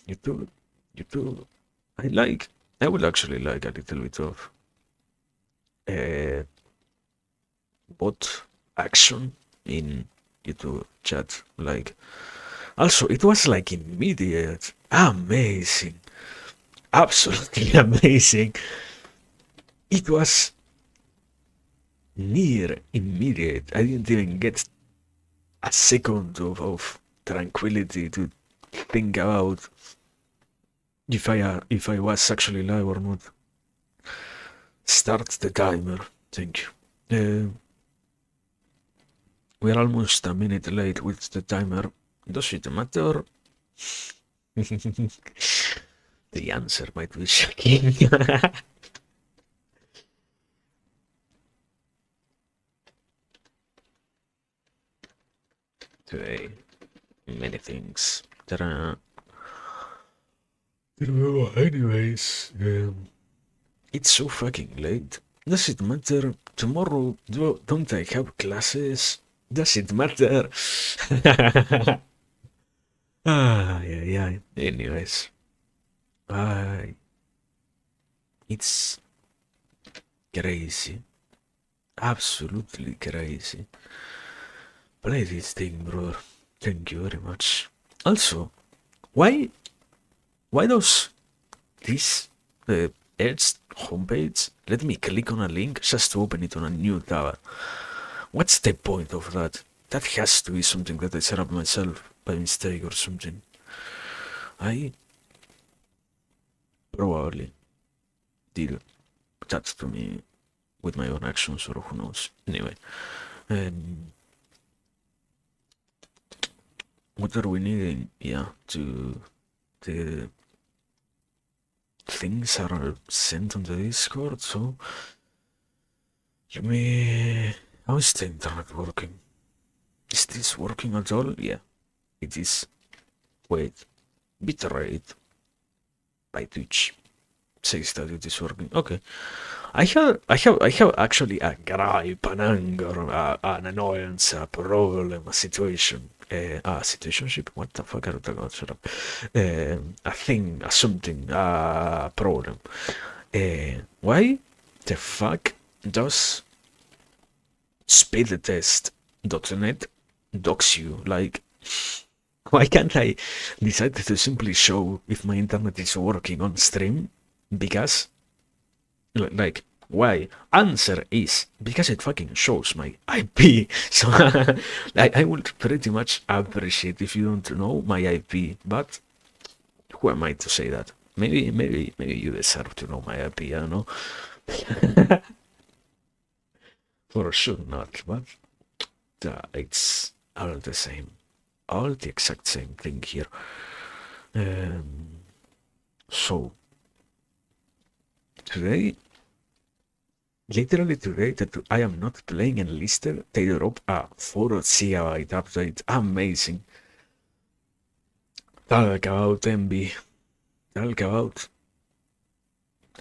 YouTube, YouTube. I would actually like a little bit of uh, bot action in YouTube chat. Like, also, it was like immediate, amazing, absolutely amazing. It was near immediate. I didn't even get a second of tranquility to think about if I was actually live or not. Start the timer. Thank you. We're almost a minute late with the timer. Does it matter? The answer might be shocking. Today, many things. Anyways, it's so fucking late. Does it matter? Tomorrow, don't I have classes? Does it matter? Yeah. Anyways, I. It's crazy. Absolutely crazy. Play this thing, brother. Thank you very much. Also, why does this Edge homepage let me click on a link just to open it on a new tab? What's the point of that? That has to be something that I set up myself by mistake or something. I probably did that to me with my own actions, or who knows. Anyway, what are we needing? Yeah, the things are sent on the Discord, so let me. How is the internet working? Is this working at all? Yeah, it is. Wait, bitrate by Twitch says that it is working. Okay, I have actually a gripe, an anger, an annoyance, a problem, a situation, a situationship. What the fuck are you talking about? Shut up. A thing, a something, a problem. Why the fuck does speedtest.net dox you? Like, why can't I decide to simply show if my internet is working on stream? Because, like, why? Answer is because it fucking shows my IP. So I would pretty much appreciate if you don't know my IP, but who am I to say that? Maybe you deserve to know my IP. I don't know. For sure not, but it's all the same, all the exact same thing here. So today, literally today, that I am not playing Enlisted, they drop a 4 GB update. Amazing. Talk about envy. Talk about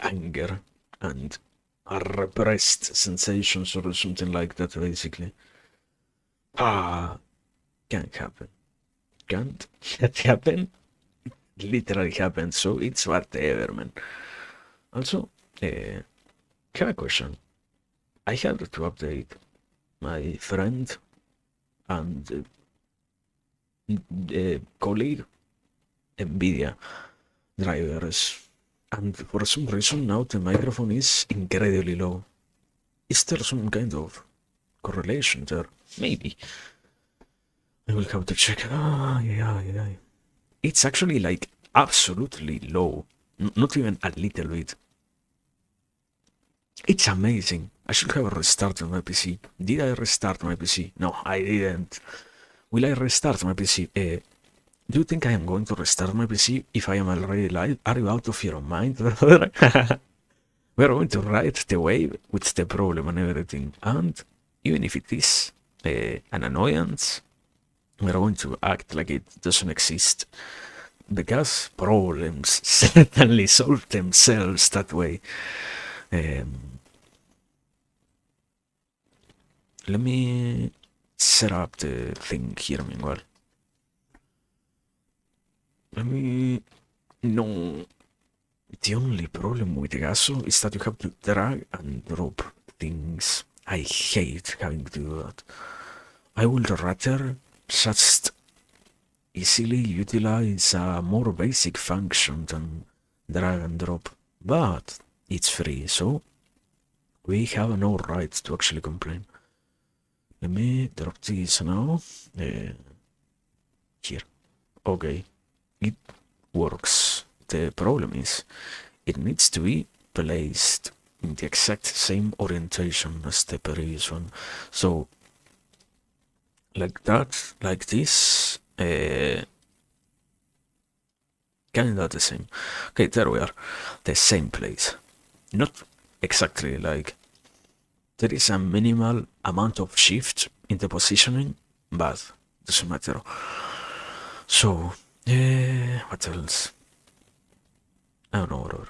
anger and repressed sensations or something like that, basically. Can't happen. Can't that happen? Literally happen, so it's whatever, man. Also, have a question. I had to update my friend and colleague NVIDIA drivers, and for some reason now the microphone is incredibly low. Is there some kind of correlation there? Maybe. I will have to check. Yeah. It's actually like absolutely low. Not even a little bit. It's amazing. I should have restarted my PC. Did I restart my PC? No, I didn't. Will I restart my PC? Do you think I am going to restart my PC if I am already live? Are you out of your mind, brother? We're going to ride the wave with the problem and everything. And even if it is an annoyance, we're going to act like it doesn't exist. Because problems certainly solve themselves that way. Let me set up the thing here meanwhile. Let me No, the only problem with the Gaso is that you have to drag and drop things. I hate having to do that. I would rather just easily utilize a more basic function than drag and drop, but it's free, so we have no right to actually complain. Let me drop this now. Here. Okay, it works. The problem is, it needs to be placed in the exact same orientation as the previous one. So, like that, like this, kinda the same. Okay, there we are. The same place. Not exactly like there is a minimal amount of shift in the positioning, but doesn't matter. So, what else? I don't know, whatever.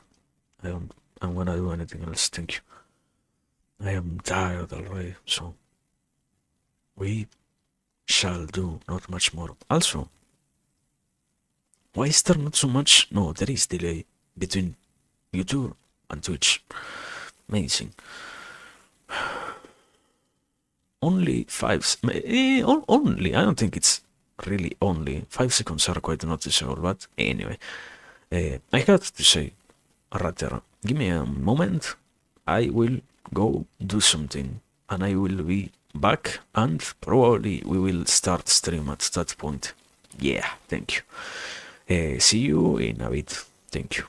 I don't. I'm gonna do anything else. Thank you. I am tired already, so we shall do not much more. Also, why is there not so much? No, there is delay between YouTube and Twitch. Amazing. Only only. I don't think it's really only 5 seconds are quite noticeable, but anyway, I had to say, rather, give me a moment. I will go do something, and I will be back, and probably we will start stream at that point. Yeah, thank you. See you in a bit. Thank you.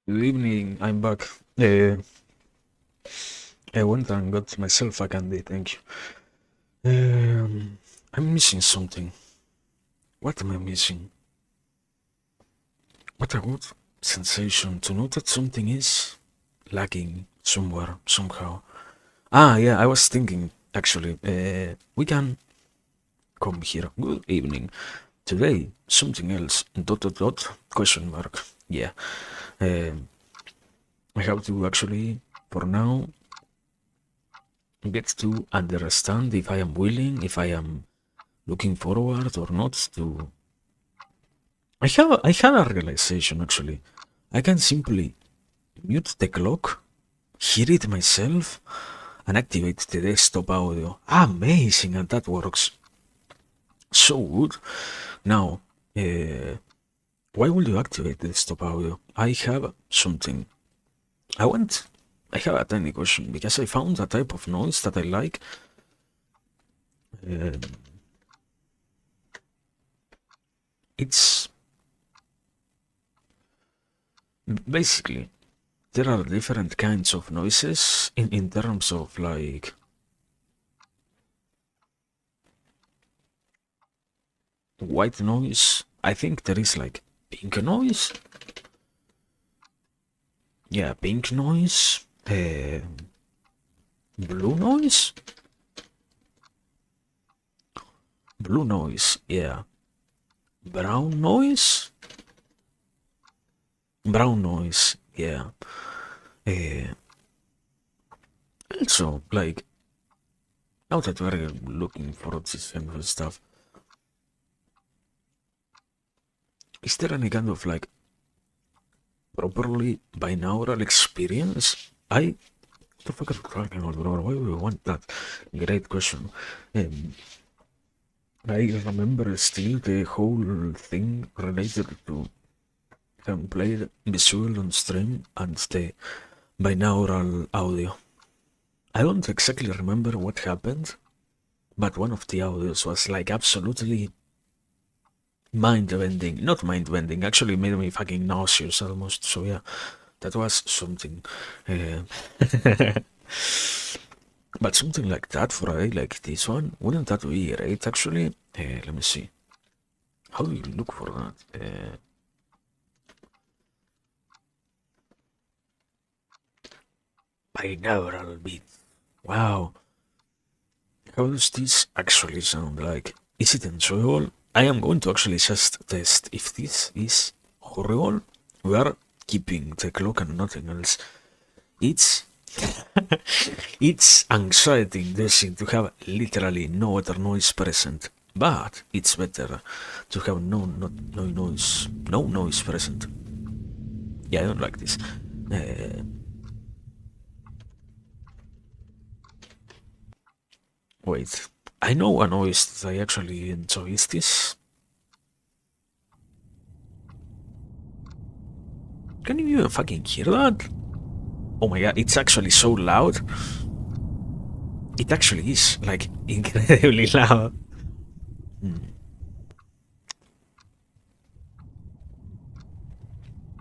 Good evening. I'm back. I went and got myself a candy. Thank you. I'm missing something. What am I missing? What a good sensation to know that something is lacking somewhere, somehow. Ah, yeah, I was thinking, actually, we can come here. Good evening. Today, something else. Dot dot dot. Question mark. Yeah. Um, I have to actually, for now, get to understand if I am willing, if I am looking forward or not to. I had a realization actually. I can simply mute the clock, hear it myself, and activate the desktop audio. Amazing, and that works so good. Now, why will you activate the desktop audio? I have something. I want. I have a tiny question because I found a type of noise that I like. Um, it's basically, there are different kinds of noises in terms of like white noise. I think there is like pink noise. Yeah, pink noise. Blue noise. Blue noise. Yeah. Brown noise. Brown noise. Yeah. Uh, also, like now that we're looking for this kind of stuff, is there any kind of like properly binaural experience? The fuck are you talking about, bro? Why we want that? Great question. Um, I remember still the whole thing related to played visual on stream and the binaural audio. I don't exactly remember what happened, but one of the audios was like absolutely mind-bending. Not mind-bending, actually made me fucking nauseous almost. So yeah, that was something. Uh, but something like that for a like this one, wouldn't that be great actually? Let me see. How do you look for that? Binaural beat. Wow. How does this actually sound like? Is it enjoyable? I am going to actually just test if this is horrible. We are keeping the clock and nothing else. It's it's anxiety inducing to have literally no other noise present. But it's better to have no noise present. Yeah, I don't like this. Wait, I know a noise that I actually enjoy. Is this? Can you even fucking hear that? Oh my god, it's actually so loud. It actually is, like, incredibly loud.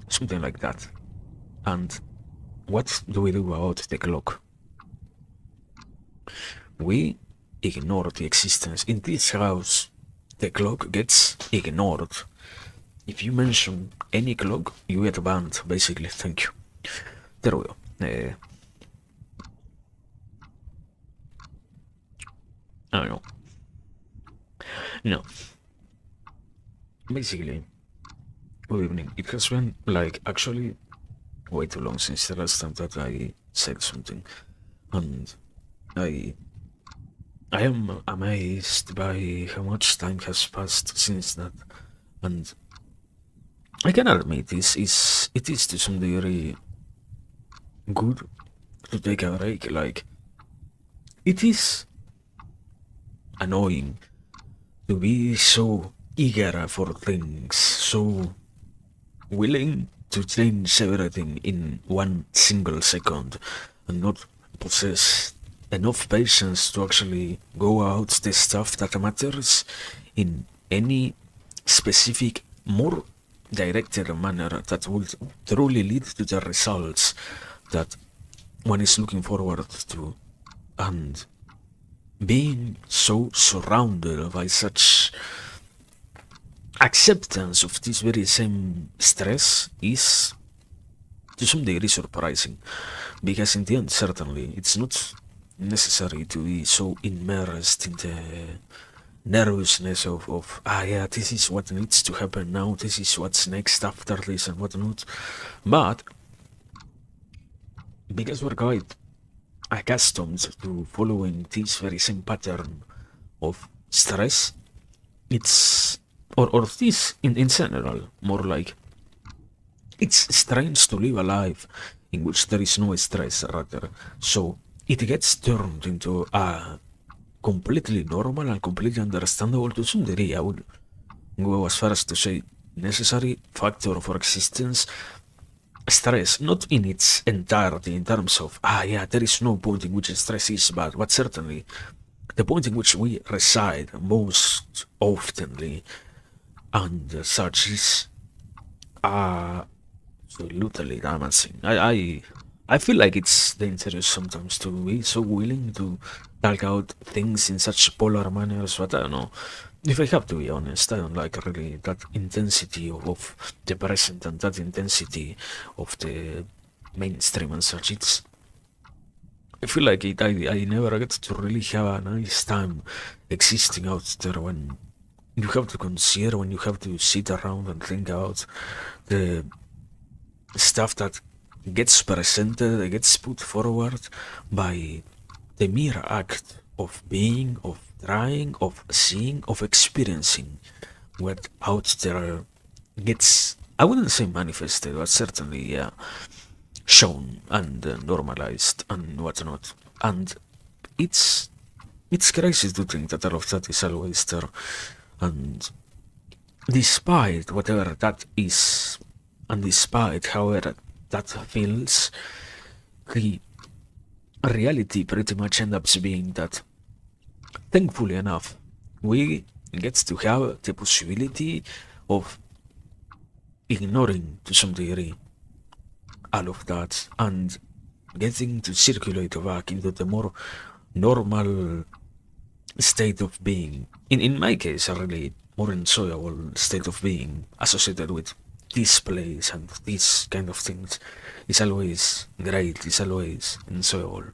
Something like that. And what do we do about the clock? We ignore the existence. In this house, the clock gets ignored. If you mention any clock, you get banned, basically. Thank you. There we go. I don't know. No. Basically, good evening. It has been, like, actually way too long since the last time that I said something. And I I am amazed by how much time has passed since that. And I can admit it is to some degree good to take a break. Like, it is annoying to be so eager for things, so willing to change everything in one single second, and not possess enough patience to actually go out the stuff that matters in any specific, more directed manner that will truly lead to the results that one is looking forward to. And being so surrounded by such acceptance of this very same stress is to some degree surprising, because in the end, certainly, it's not necessary to be so immersed in the nervousness of yeah, this is what needs to happen now, this is what's next after this and whatnot. But because we're quite accustomed to following this very same pattern of stress, it's or this in general, more like it's strange to live a life in which there is no stress, rather. So it gets turned into a completely normal and completely understandable, to some degree. I would go as far as to say necessary factor for existence. Stress, not in its entirety, in terms of, yeah, there is no point in which stress is bad, but certainly the point in which we reside most oftenly and such is absolutely damaging. I feel like it's dangerous sometimes to be so willing to talk out things in such polar manners, but I don't know. If I have to be honest, I don't like really that intensity of the present and that intensity of the mainstream and such. I feel like I never get to really have a nice time existing out there when you have to consider, when you have to sit around and think about the stuff that gets presented, that gets put forward by the mere act of being, of trying, of seeing, of experiencing what out there gets, I wouldn't say manifested, but certainly, yeah, shown and normalized and whatnot. And it's it's crazy to think that all of that is always there. And despite whatever that is, and despite however that feels, the reality pretty much ends up being that, thankfully enough, we get to have the possibility of ignoring to some degree all of that and getting to circulate back into the more normal state of being. In my case, a really more enjoyable state of being associated with this place and these kind of things is always great, is always enjoyable.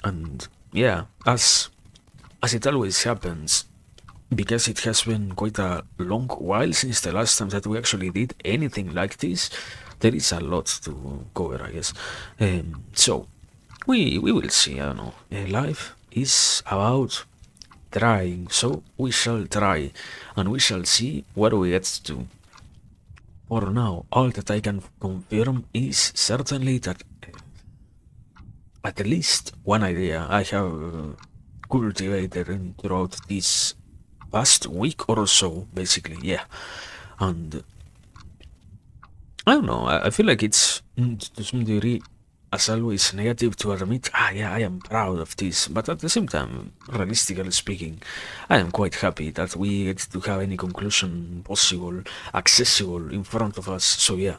And yeah, as it always happens, because it has been quite a long while since the last time that we actually did anything like this, there is a lot to cover, I guess. So we will see. I don't know. Life is about trying, so we shall try, and we shall see what we get to. For now, all that I can confirm is certainly that at least one idea I have cultivated throughout this past week or so, basically, yeah. And I don't know, I feel like it's to some degree, as always, negative to admit, yeah, I am proud of this, but at the same time, realistically speaking, I am quite happy that we get to have any conclusion possible, accessible in front of us, so yeah,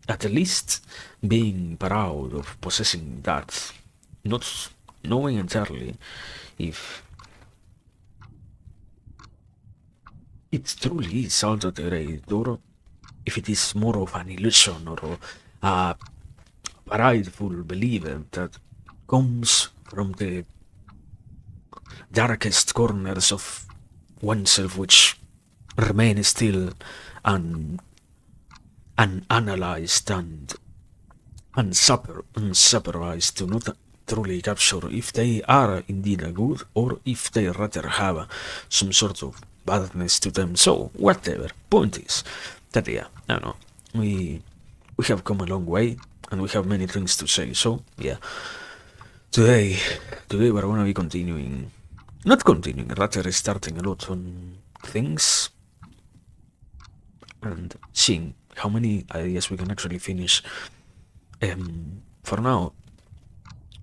at least being proud of possessing that, not knowing entirely if it truly is altered, or if it is more of an illusion or a prideful belief that comes from the darkest corners of oneself, which remain still un- unanalyzed and unsupervised to not truly capture if they are indeed a good or if they rather have some sort of badness to them. So whatever. Point is that yeah, I don't know. We have come a long way and we have many things to say. So yeah, today we're gonna be continuing, not continuing, rather starting a lot on things and seeing how many ideas we can actually finish. For now,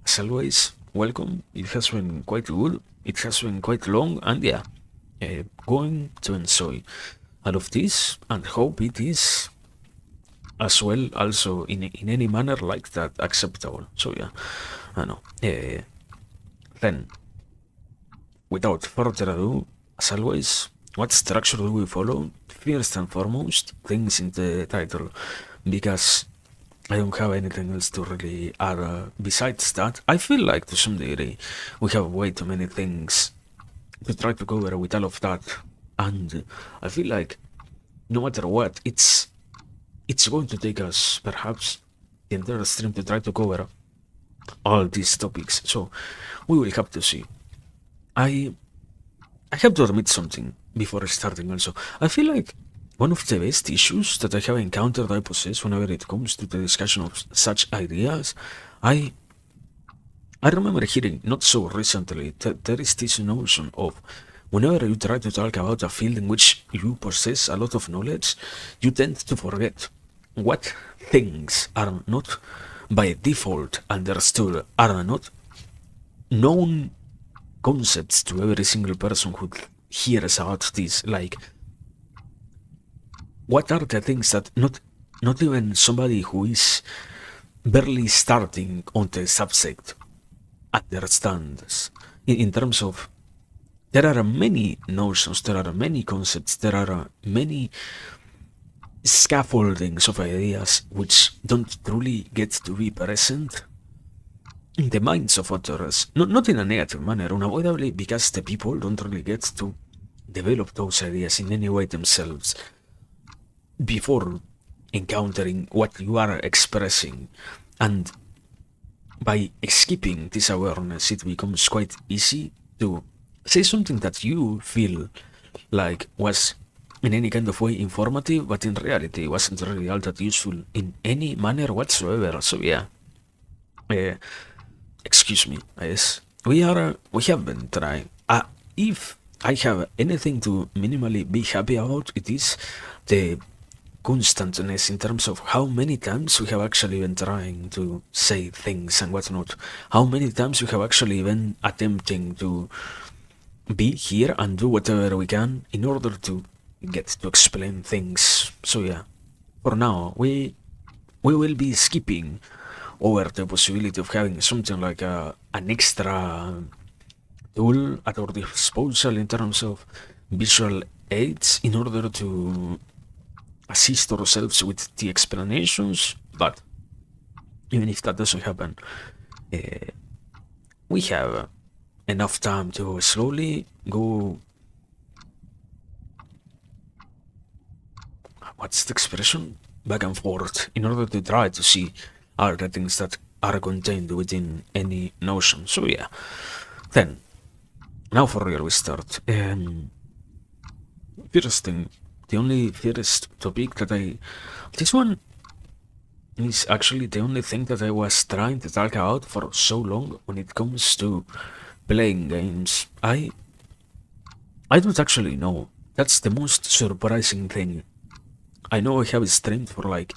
as always, welcome. It has been quite good. It has been quite long, and yeah, going to enjoy all of this and hope it is as well also in any manner like that acceptable. So yeah, I know. Then, without further ado, as always, what structure do we follow? First and foremost, things in the title, because I don't have anything else to really add besides that. I feel like to some degree we have way too many things to try to cover with all of that, and I feel like no matter what, it's going to take us perhaps the entire stream to try to cover all these topics. So we will have to see. I I have to admit something before starting also. I feel like one of the best issues that I have encountered I possess whenever it comes to the discussion of such ideas, I I remember hearing not so recently that there is this notion of whenever you try to talk about a field in which you possess a lot of knowledge, you tend to forget what things are not by default understood, are not known concepts to every single person who hears about this. Like, what are the things that not not even somebody who is barely starting on the subject understands. In terms of, there are many notions, there are many concepts, there are many scaffoldings of ideas which don't truly get to be present in the minds of authors, not in a negative manner, unavoidably, because the people don't really get to develop those ideas in any way themselves before encountering what you are expressing. And by skipping this awareness, it becomes quite easy to say something that you feel like was in any kind of way informative, but in reality wasn't really all that useful in any manner whatsoever. So yeah, uh, excuse me, yes, we have been trying. If I have anything to minimally be happy about, it is the constantness in terms of how many times we have actually been trying to say things and whatnot. How many times we have actually been attempting to be here and do whatever we can in order to get to explain things. So yeah, for now we will be skipping over the possibility of having something like an extra tool at our disposal in terms of visual aids in order to assist ourselves with the explanations. But even if that doesn't happen, uh, we have enough time to slowly go, what's the expression, back and forth in order to try to see all the things that are contained within any notion. So yeah, then now for real we start. First thing, the only first topic that this one is actually the only thing that I was trying to talk about for so long when it comes to playing games. I don't actually know. That's the most surprising thing. I know I have streamed for like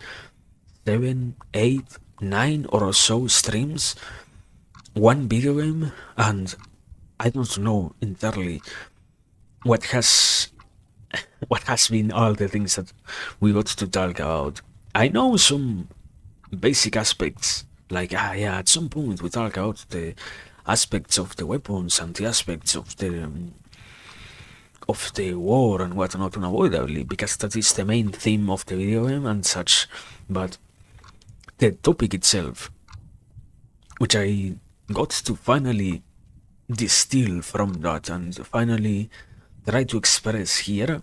7, 8, 9 or so streams, one video game, and I don't know entirely what has been all the things that we got to talk about. I know some basic aspects, like yeah, at some point we talk about the aspects of the weapons and the aspects of the war and whatnot, unavoidably, because that is the main theme of the video game and such. But the topic itself, which I got to finally distill from that and finally try to express here,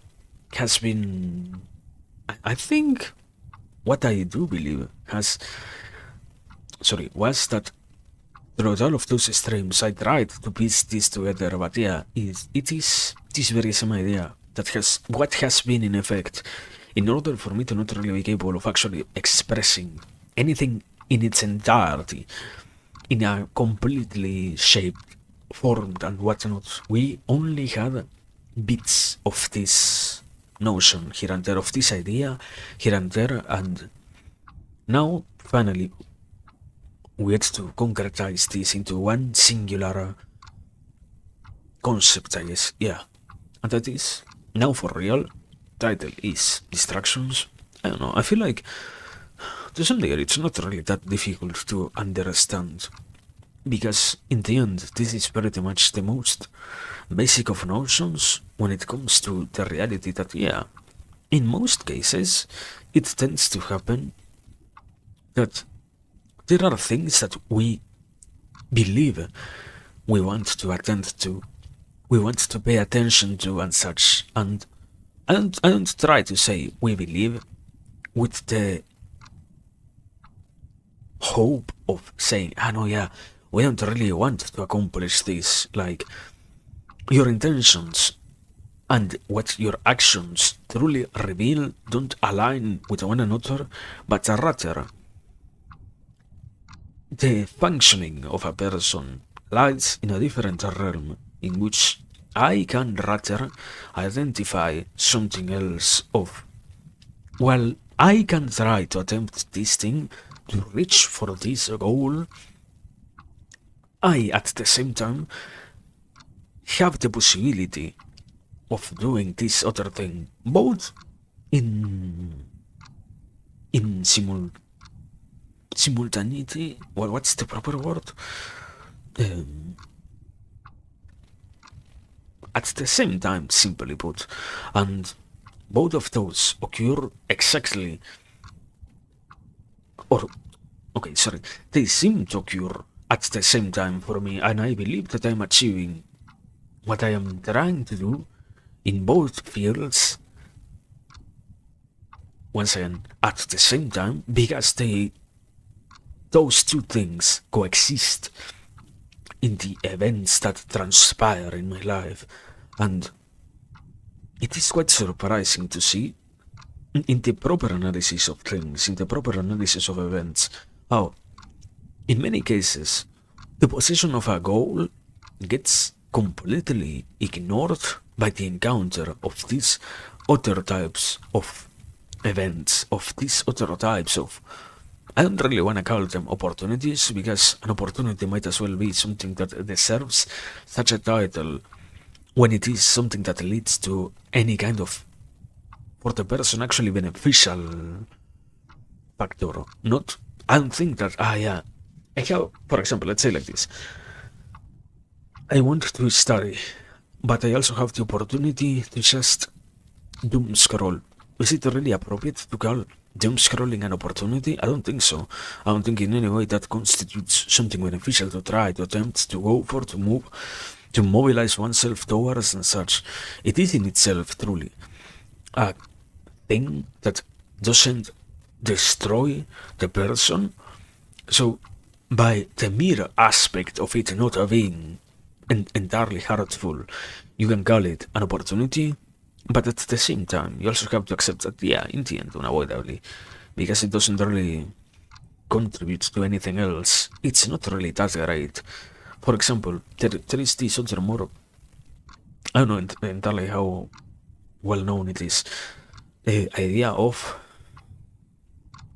has been, I think, what I do believe was that throughout all of those streams I tried to piece this together, but yeah, it is this very same idea that has been in effect in order for me to not really be capable of actually expressing anything in its entirety in a completely shaped, formed and whatnot. We only had bits of this notion here and there, of this idea here and there, and now finally we had to concretize this into one singular concept, I guess. Yeah, and that is now for real. Title is Distractions. I don't know, I feel like to some degree it's not really that difficult to understand, because in the end this is pretty much the most basic of notions when it comes to the reality that, yeah, in most cases it tends to happen that there are things that we believe we want to attend to, we want to pay attention to and such, and I don't try to say we believe with the hope of saying, no, yeah, we don't really want to accomplish this. Like, your intentions and what your actions truly reveal don't align with one another, but rather the functioning of a person lies in a different realm in which I can rather identify something else of, well, I can try to attempt this thing to reach for this goal. I, at the same time, have the possibility of doing this other thing, both in in simultaneity. Well, what's the proper word? Um, at the same time, simply put, and both of those occur exactly, or okay, sorry, they seem to occur at the same time for me, and I believe that I'm achieving what I am trying to do in both fields once again at the same time, because those two things coexist in the events that transpire in my life, and it is quite surprising to see in the proper analysis of things, in the proper analysis of events, how in many cases the possession of a goal gets completely ignored by the encounter of these other types of events, of these other types of, I don't really want to call them opportunities, because an opportunity might as well be something that deserves such a title when it is something that leads to any kind of, for the person, actually beneficial factor. Not, I don't think that, yeah. I have, for example, let's say like this. I want to study, but I also have the opportunity to just doom scroll. Is it really appropriate to call doom scrolling an opportunity? I don't think so. I don't think in any way that constitutes something beneficial to try, to attempt, to go for, to move, to mobilize oneself towards and such. It is in itself truly a thing that doesn't destroy the person. So, by the mere aspect of it not being entirely hurtful, you can call it an opportunity, but at the same time, you also have to accept that, yeah, in the end, unavoidably, because it doesn't really contribute to anything else, it's not really that great. For example, there is this other more, I don't know entirely how well known it is, the idea of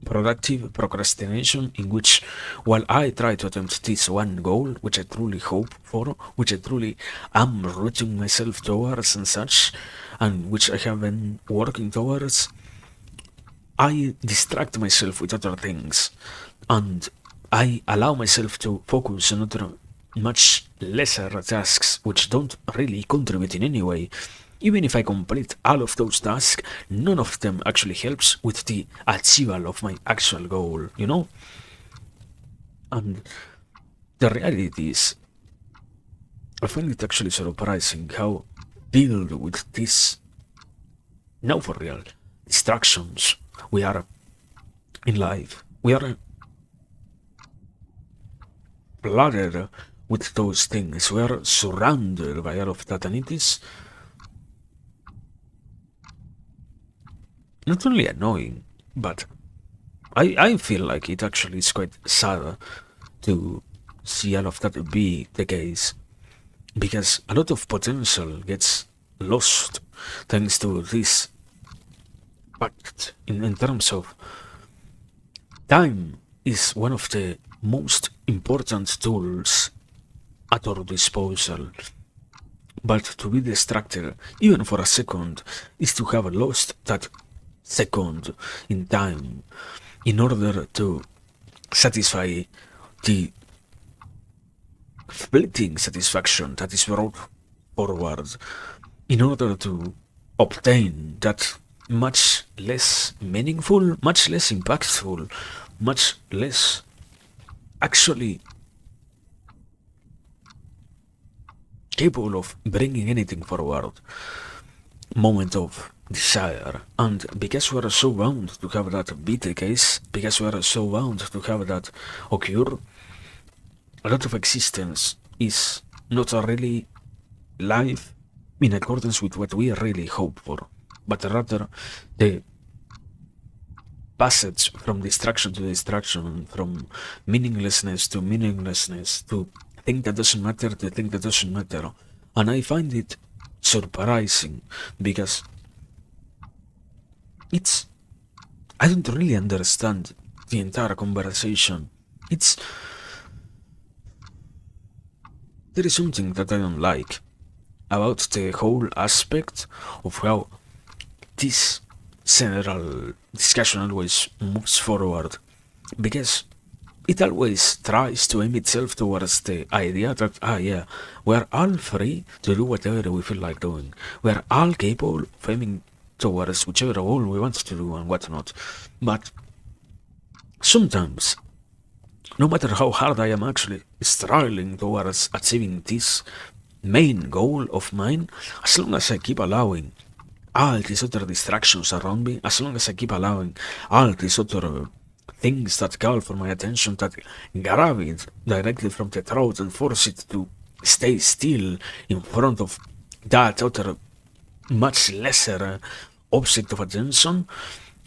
productive procrastination, in which, while I try to attempt this one goal, which I truly hope for, which I truly am rooting myself towards and such, and which I have been working towards, I distract myself with other things, and I allow myself to focus on other much lesser tasks which don't really contribute in any way. Even if I complete all of those tasks, none of them actually helps with the achievement of my actual goal, you know? And the reality is, I find it actually surprising how filled with this, now for real, distractions we are in life. We are flooded with those things. We are surrounded by all of that, and it is not only annoying, but I feel like it actually is quite sad to see all of that be the case, because a lot of potential gets lost thanks to this fact. In terms of time, is one of the most important tools at our disposal. But to be distracted, even for a second, is to have lost that second in time in order to satisfy the fleeting satisfaction that is brought forward, in order to obtain that much less meaningful, much less impactful, much less actually capable of bringing anything forward moment of desire. And because we are so bound to have that be the case, because we are so bound to have that occur, a lot of existence is not really life in accordance with what we really hope for, but rather the passage from distraction to distraction, from meaninglessness to meaninglessness, to thing that doesn't matter to thing that doesn't matter. And I find it surprising, because it's, I don't really understand the entire conversation. It's, there is something that I don't like about the whole aspect of how this general discussion always moves forward because it always tries to aim itself towards the idea that, yeah, we're all free to do whatever we feel like doing. We're all capable of aiming towards whichever goal we want to do and whatnot. But sometimes, no matter how hard I am actually struggling towards achieving this main goal of mine, as long as I keep allowing all these other distractions around me, as long as I keep allowing all these other things that call for my attention, that grab it directly from the throat and force it to stay still in front of that other much lesser object of attention,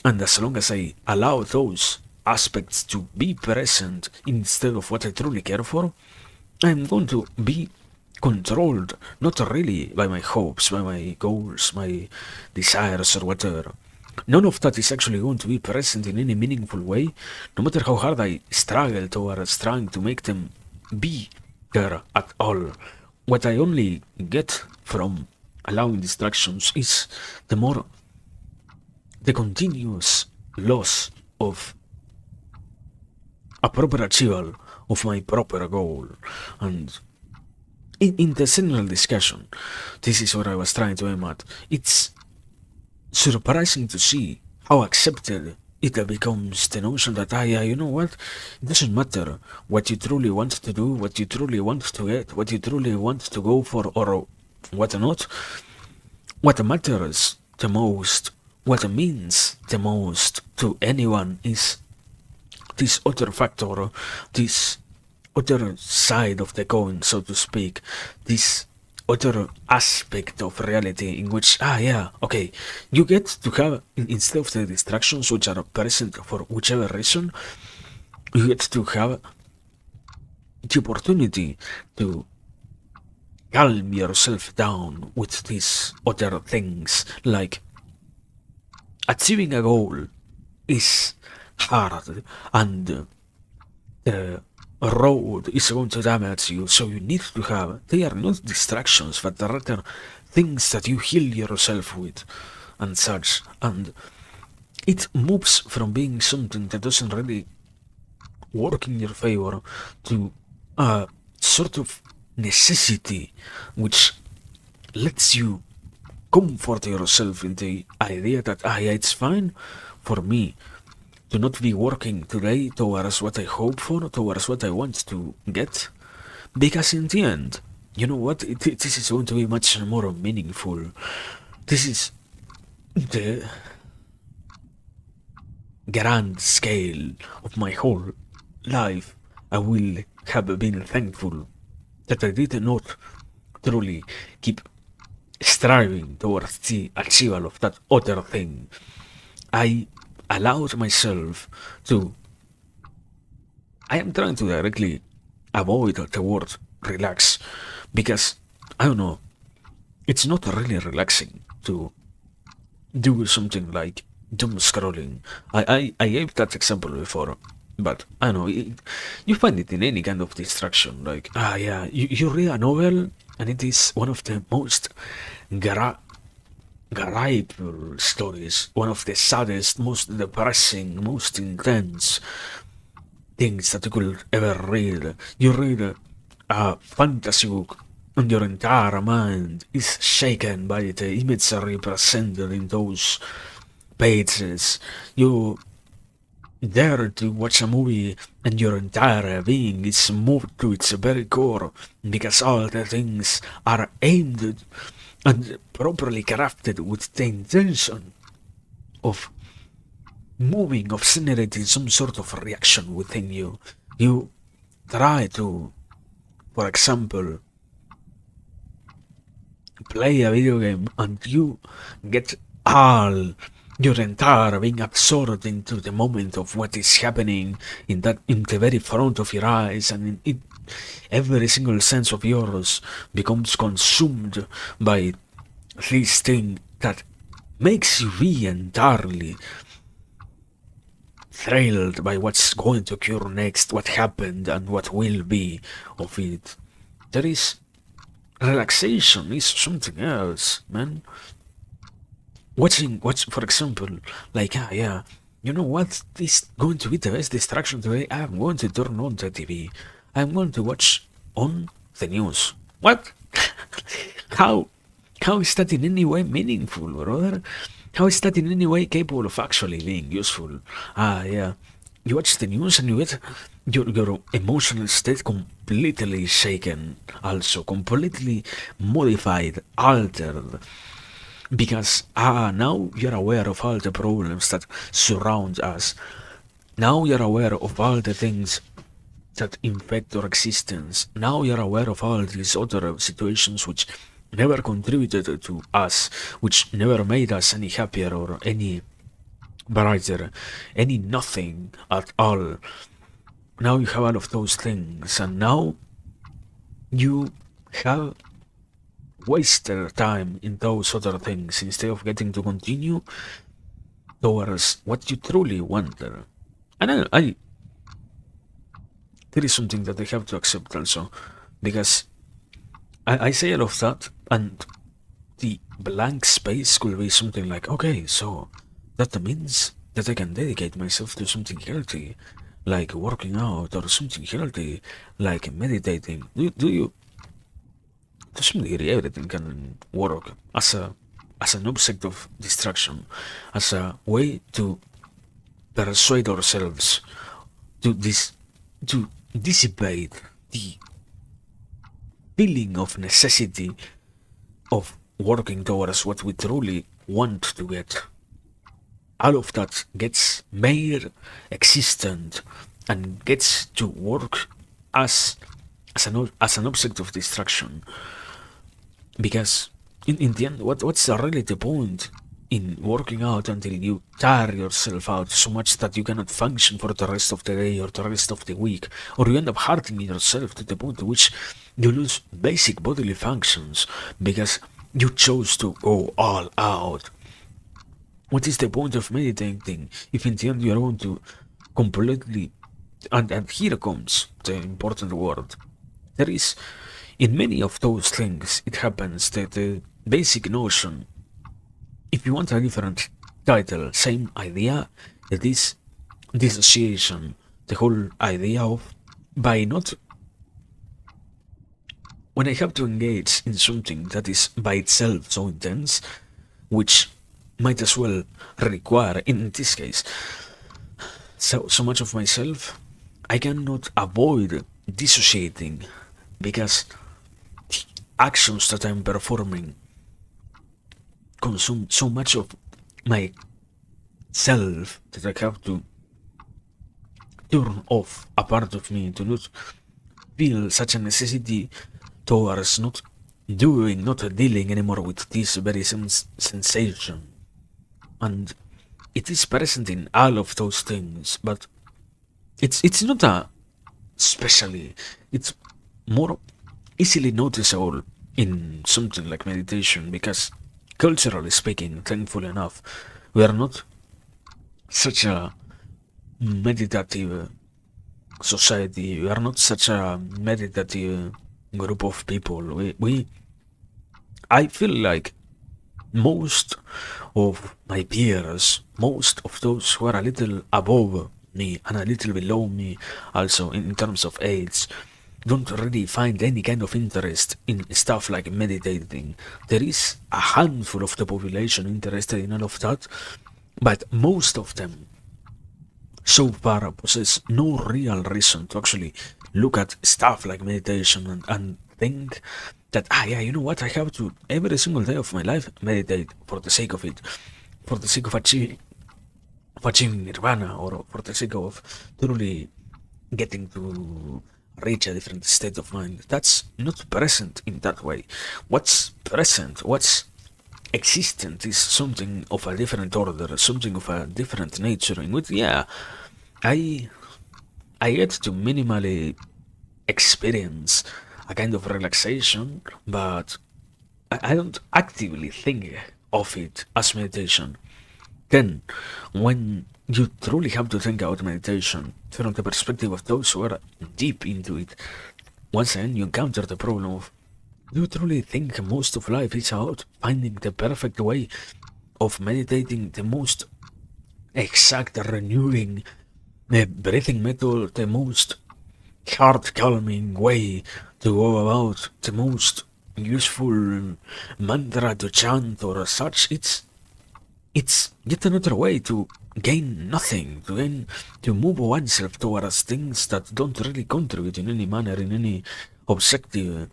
and as long as I allow those aspects to be present instead of what I truly care for, I'm going to be controlled not really by my hopes, by my goals, my desires, or whatever. None of that is actually going to be present in any meaningful way, no matter how hard I struggle towards trying to make them be there at all. What I only get from allowing distractions is the continuous loss of a proper achievement of my proper goal. And in the general discussion, this is what I was trying to aim at. It's surprising to see how accepted it becomes the notion that, yeah, you know what, it doesn't matter what you truly want to do, what you truly want to get, what you truly want to go for, or whatnot. What matters the most, what means the most to anyone is this other factor, this other side of the coin, so to speak, this other aspect of reality in which, yeah, okay, you get to have, instead of the distractions which are present for whichever reason, you get to have the opportunity to calm yourself down with these other things, like achieving a goal is hard and the road is going to damage you, so you need to have, they are not distractions, but rather things that you heal yourself with and such, and it moves from being something that doesn't really work in your favor to a sort of necessity which lets you comfort yourself in the idea that, yeah, it's fine for me to not be working today towards what I hope for, towards what I want to get, because in the end, you know what, this is going to be much more meaningful. This is the grand scale of my whole life. I will have been thankful that I did not truly keep striving towards the achievement of that other thing. I allowed myself to. I am trying to directly avoid the word relax because, I don't know, it's not really relaxing to do something like doom scrolling. I gave that example before, but I know, you find it in any kind of distraction. Like, yeah, you read a novel and it is one of the most gripeful stories, one of the saddest, most depressing, most intense things that you could ever read. You read a fantasy book and your entire mind is shaken by the imagery presented in those pages. You dare to watch a movie and your entire being is moved to its very core because all the things are aimed and properly crafted with the intention of moving, of generating some sort of reaction within you. You try to, for example, play a video game and you get all your entire being absorbed into the moment of what is happening in the very front of your eyes, and every single sense of yours becomes consumed by this thing that makes you be entirely thrilled by what's going to occur next, what happened, and what will be of it. There is relaxation is something else, man. watch for example, like yeah, you know what is going to be the best distraction today? I'm going to turn on the TV. I'm going to watch on the news. What? how how is that in any way meaningful, brother? How is that in any way capable of actually being useful? Yeah. You watch the news and you get your emotional state completely shaken, also completely modified, altered, because now you're aware of all the problems that surround us. Now you're aware of all the things that infect our existence. Now you're aware of all these other situations which never contributed to us, which never made us any happier or any brighter, any nothing at all. Now you have all of those things, and now you have wasted time in those other things instead of getting to continue towards what you truly want. And there is something that I have to accept also, because I say all of that, and the blank space could be something like, okay, so that means that I can dedicate myself to something healthy, like working out, or something healthy, like meditating. Do you? To some degree, everything can work as an object of distraction, as a way to persuade ourselves to to dissipate the feeling of necessity of working towards what we truly want to get. All of that gets made existent and gets to work as as an object of distraction. Because in the end, what's really the point in working out until you tire yourself out so much that you cannot function for the rest of the day or the rest of the week, or you end up hurting yourself to the point to which you lose basic bodily functions because you chose to go all out? What is the point of meditating if in the end you are going to completely, and here comes the important word, there is, in many of those things, it happens that the basic notion, if you want a different title, same idea, it is dissociation. The whole idea of, by not, when I have to engage in something that is by itself so intense, which might as well require, in this case, so much of myself, I cannot avoid dissociating because the actions that I'm performing consume so much of my self that I have to turn off a part of me to not feel such a necessity towards not doing, not dealing anymore with this very sensation. And it is present in all of those things, but it's not a specially, it's more easily noticeable in something like meditation, because culturally speaking, thankful enough, we are not such a meditative society, we are not such a meditative group of people. I feel like most of my peers, most of those who are a little above me and a little below me, also in terms of age, don't really find any kind of interest in stuff like meditating. There is a handful of the population interested in all of that, but most of them so far possess no real reason to actually look at stuff like meditation and think that, yeah, you know what, I have to every single day of my life meditate for the sake of it, for the sake of achieving nirvana, or for the sake of truly getting to reach a different state of mind. That's not present in that way. What's present, what's existent, is something of a different order, something of a different nature, in which, yeah, I I get to minimally experience a kind of relaxation, but I don't actively think of it as meditation. Then, when you truly have to think about meditation from the perspective of those who are deep into it, once again you encounter the problem of, do you truly think most of life is about finding the perfect way of meditating, the most exact renewing breathing method, the most heart calming way to go about, the most useful mantra to chant or such. It's yet another way to gain nothing, to move oneself towards things that don't really contribute in any manner, in any objective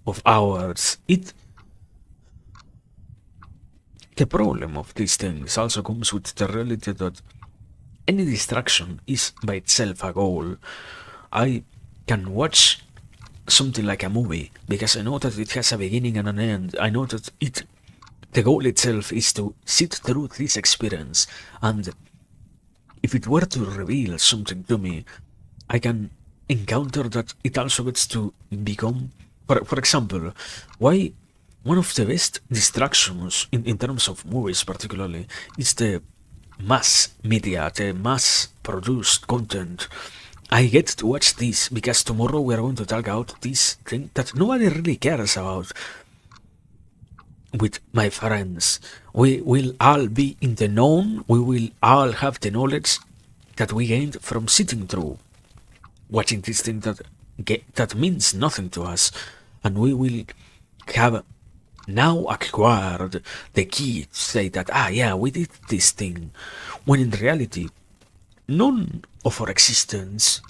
of ours. The problem of these things also comes with the reality that any distraction is by itself a goal. I can watch something like a movie because I know that it has a beginning and an end. I know that the goal itself is to sit through this experience, and if it were to reveal something to me, I can encounter that it also gets to become, for example, why one of the best distractions in terms of movies particularly is the mass media, the mass produced content. I get to watch this because tomorrow we are going to talk about this thing that nobody really cares about with my friends. We will all be in the known, we will all have the knowledge that we gained from sitting through watching this thing that means nothing to us, and we will have now acquired the key to say that, yeah, we did this thing, when in reality none of our existence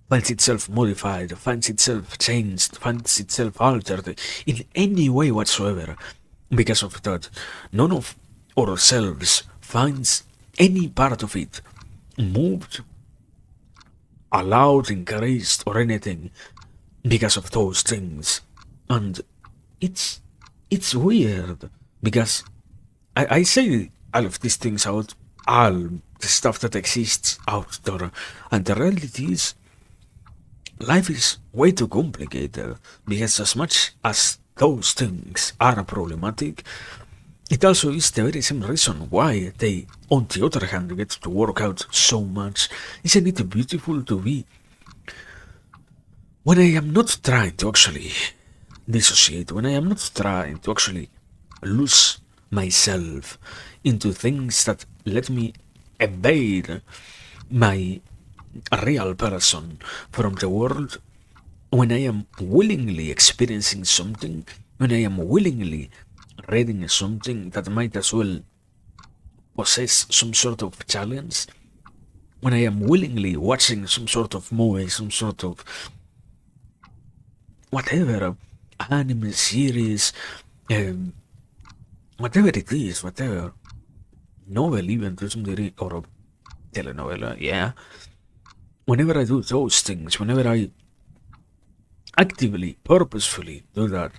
finds itself modified, finds itself changed, finds itself altered in any way whatsoever. Because of that, none of ourselves finds any part of it moved, allowed, encouraged, or anything because of those things. And it's weird because I say all of these things out, all the stuff that exists out there, and the reality is life is way too complicated because as much as those things are problematic, it also is the very same reason why they, on the other hand, get to work out so much. Isn't it beautiful to be when I am not trying to actually dissociate, when I am not trying to actually lose myself into things that let me evade my real person from the world, when I am willingly experiencing something, when I am willingly reading something that might as well possess some sort of challenge, when I am willingly watching some sort of movie, some sort of whatever, anime series, whatever it is, whatever, novel even to some degree, or a telenovela, yeah. Whenever I do those things, whenever I actively, purposefully do that,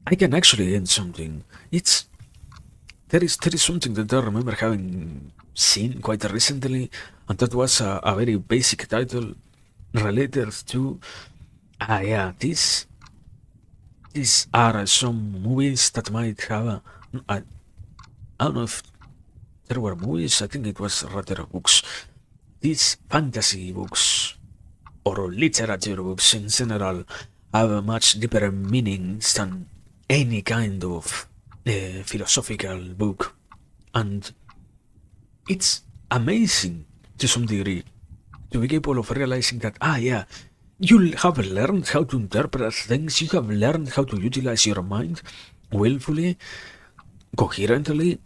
I can actually end something. There is something that I remember having seen quite recently, and that was a very basic title related to these are some movies that might have I don't know if there were movies, I think it was rather books. These fantasy books or literature books in general have a much deeper meanings than any kind of philosophical book, and it's amazing to some degree to be capable of realizing that yeah, you have learned how to interpret things, you have learned how to utilize your mind willfully, coherently,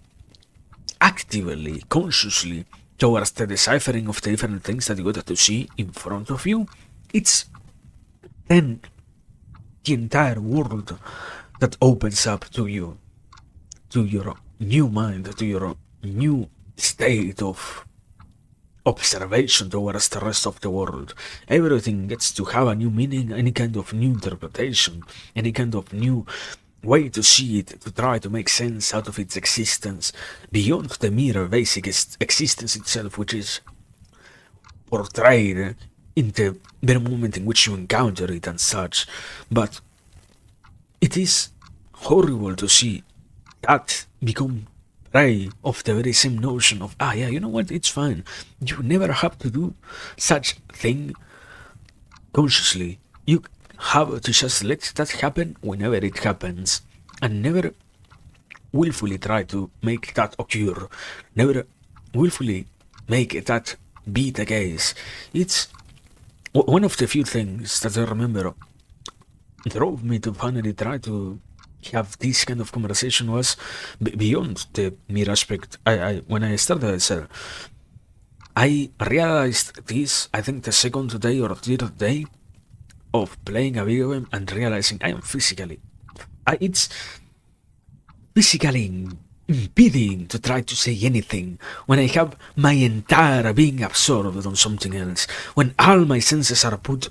actively, consciously towards the deciphering of the different things that you got to see in front of you. It's then the entire world that opens up to you, to your new mind, to your new state of observation towards the rest of the world. Everything gets to have a new meaning, any kind of new interpretation, any kind of new way to see it, to try to make sense out of its existence, beyond the mere basic existence itself, which is portrayed in the very moment in which you encounter it and such. But it is horrible to see that become prey of the very same notion of, yeah, you know what, it's fine. You never have to do such thing consciously. You have to just let that happen whenever it happens, and never willfully try to make that occur, never willfully make that be the case. It's one of the few things that I remember drove me to finally try to have this kind of conversation was beyond the mere aspect. When I started as I realized this, I think the second day or third day of playing a video game and realizing I am it's physically impeding to try to say anything when I have my entire being absorbed on something else, when all my senses are put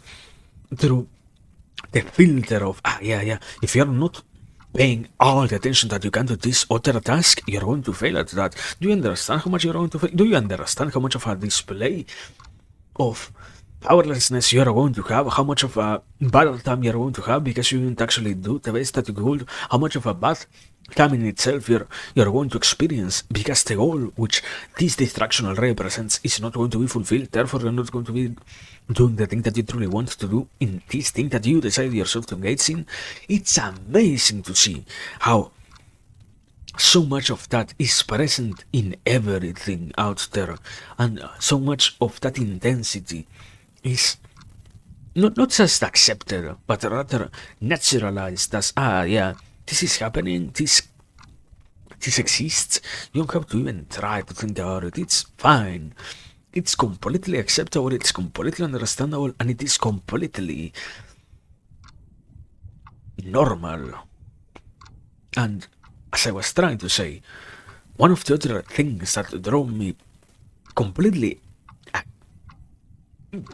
through the filter of, if you're not paying all the attention that you can to this other task, you're going to fail at that. Do you understand how much you're going to fail? Do you understand how much of a display of powerlessness you're going to have, how much of a bad time you're going to have because you didn't actually do the best that you could, how much of a bad time in itself you're going to experience because the goal which this distraction represents is not going to be fulfilled, therefore you're not going to be doing the thing that you truly want to do in this thing that you decide yourself to engage in. It's amazing to see how so much of that is present in everything out there, and so much of that intensity is not just accepted, but rather naturalized as, this is happening, this exists, you don't have to even try to think about it, it's fine. It's completely acceptable, it's completely understandable, and it is completely normal. And as I was trying to say, one of the other things that drove me completely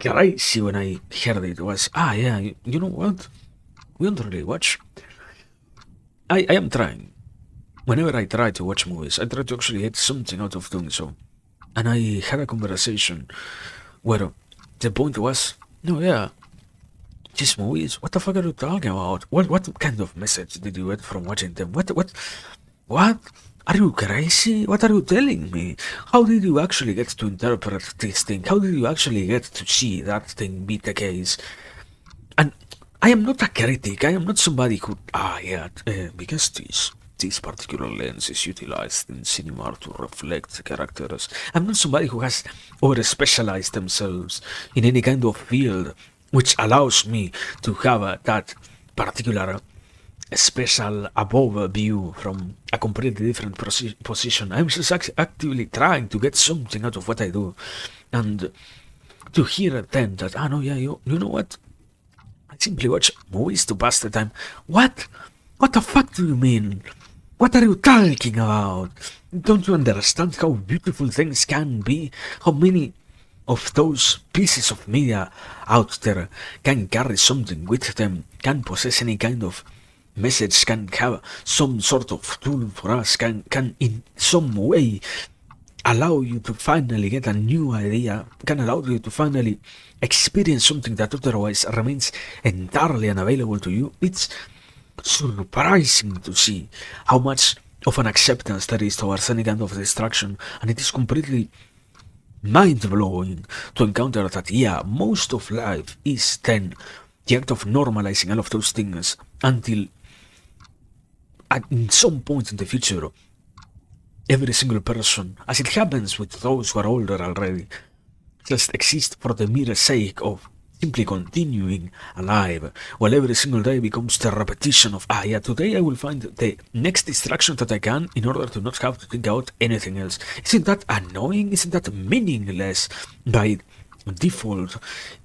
crazy when I heard it was, you know what? We don't really watch. I am trying. Whenever I try to watch movies, I try to actually get something out of doing so. And I had a conversation where the point was, these movies, what the fuck are you talking about? What kind of message did you get from watching them? What? Are you crazy? What are you telling me? How did you actually get to interpret this thing? How did you actually get to see that thing be the case? And I am not a critic. I am not somebody who, because this particular lens is utilized in cinema to reflect characters. I'm not somebody who has over-specialized themselves in any kind of field which allows me to have that particular special above view from a completely different position. I'm just actively trying to get something out of what I do. And to hear then that, you know what? I simply watch movies to pass the time. What? What the fuck do you mean? What are you talking about? Don't you understand how beautiful things can be? How many of those pieces of media out there can carry something with them, can possess any kind of message, can have some sort of tool for us, can in some way allow you to finally get a new idea, can allow you to finally experience something that otherwise remains entirely unavailable to you. It's surprising to see how much of an acceptance there is towards any kind of distraction, and it is completely mind-blowing to encounter that, most of life is then the act of normalizing all of those things until at some point in the future, every single person, as it happens with those who are older already, just exist for the mere sake of simply continuing alive, while every single day becomes the repetition of, today I will find the next distraction that I can in order to not have to think about anything else. Isn't that annoying? Isn't that meaningless by default?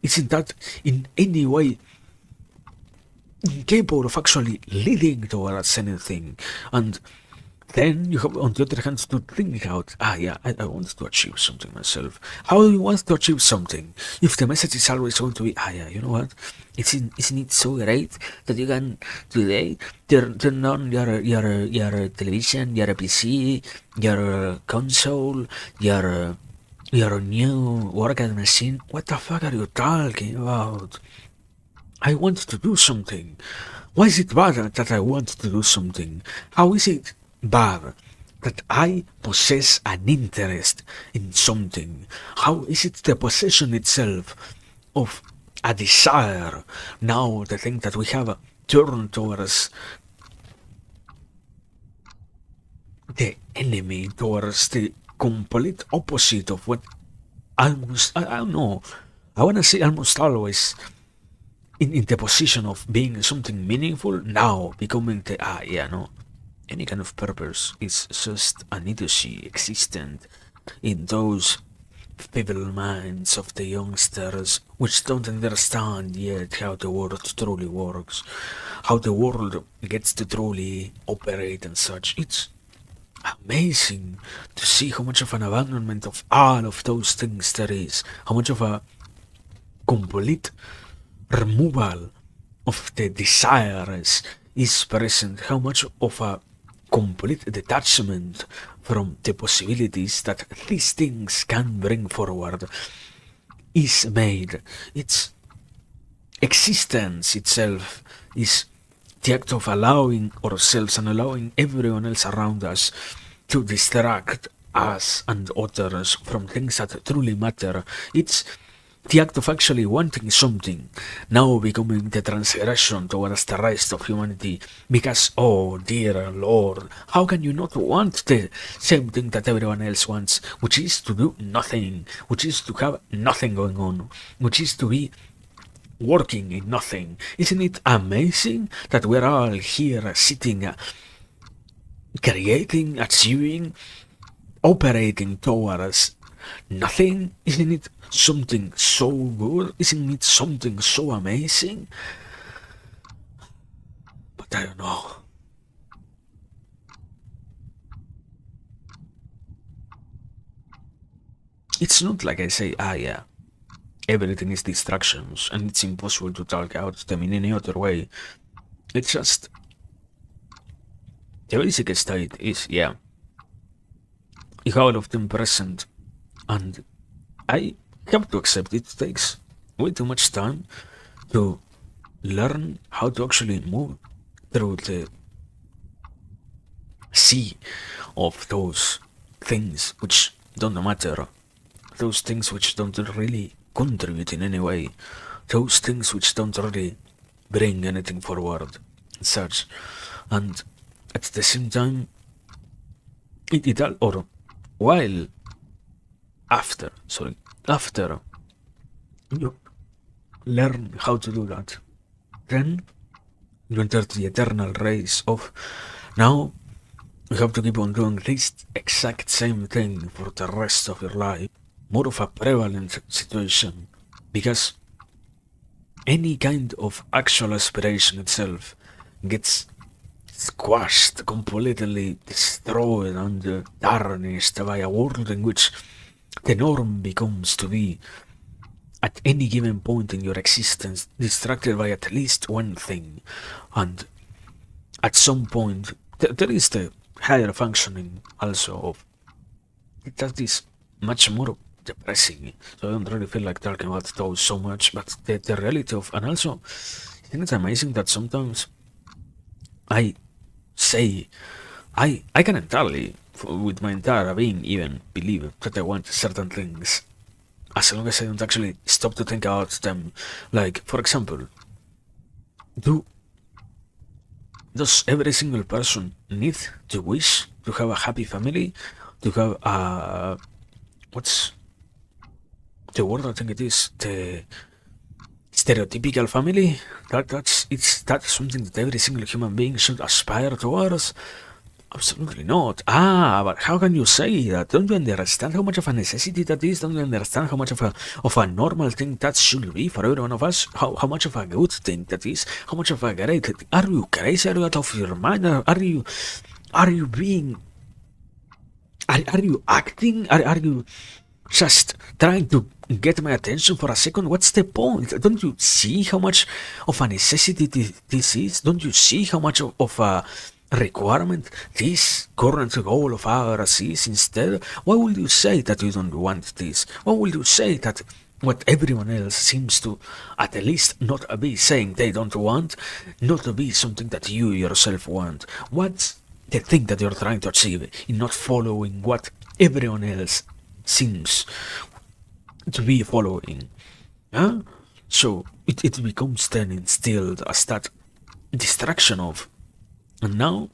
Isn't that in any way incapable of actually leading towards anything? And then you have, on the other hand, to think out, I want to achieve something myself. How do you want to achieve something? If the message is always going to be, you know what? Isn't it so great that you can today turn on your television, your PC, your console, your new workout machine? What the fuck are you talking about? I want to do something. Why is it bad that I want to do something? How is it bad that I possess an interest in something? How is it the possession itself of a desire, now the thing that we have turned towards the enemy towards the complete opposite of what almost, I don't know, I want to say almost always in the position of being something meaningful, now becoming the, yeah, no, any kind of purpose is just an idiocy existent in those feeble minds of the youngsters which don't understand yet how the world truly works, how the world gets to truly operate and such. It's amazing to see how much of an abandonment of all of those things there is, how much of a complete removal of the desires is present, how much of a complete detachment from the possibilities that these things can bring forward is made. Its existence itself is the act of allowing ourselves and allowing everyone else around us to distract us and others from things that truly matter. It's the act of actually wanting something now becoming the transgression towards the rest of humanity because, oh dear Lord, how can you not want the same thing that everyone else wants, which is to do nothing, which is to have nothing going on, which is to be working in nothing? Isn't it amazing that we're all here sitting, creating, achieving, operating towards nothing? Isn't it something so good? Isn't it something so amazing? But I don't know. It's not like I say, yeah, everything is distractions and it's impossible to talk out them in any other way. It's just the basic state is, yeah, you have all of them present, and I have to accept it takes way too much time to learn how to actually move through the sea of those things which don't matter, those things which don't really contribute in any way, those things which don't really bring anything forward, and such. And at the same time, it all, or while after you learn how to do that, then you enter the eternal race of now you have to keep on doing this exact same thing for the rest of your life. More of a prevalent situation, because any kind of actual aspiration itself gets squashed, completely destroyed and tarnished by a world in which the norm becomes to be, at any given point in your existence, distracted by at least one thing. And at some point, there is the higher functioning also of that is much more depressing. So I don't really feel like talking about those so much, but the reality of, and also, I think it's amazing that sometimes I say, I can entirely, with my entire being, even believe that I want certain things, as long as I don't actually stop to think about them. Like, for example, does every single person need to wish to have a happy family, to have a, what's the word? I think it is the stereotypical family. That's something that every single human being should aspire towards. Absolutely not. But how can you say that? Don't you understand how much of a necessity that is? Don't you understand how much of a normal thing that should be for every one of us? How much of a good thing that is? How much of a great thing? Are you crazy? Are you out of your mind? Are you being are you acting? Are you just trying to get my attention for a second? What's the point? Don't you see how much of a necessity this is? Don't you see how much of a requirement this current goal of ours is instead? Why would you say that you don't want this? Why would you say that what everyone else seems to at least not be saying they don't want, not to be something that you yourself want? What's the thing that you're trying to achieve in not following what everyone else seems to be following? Huh? So it becomes then instilled as that distraction of, and now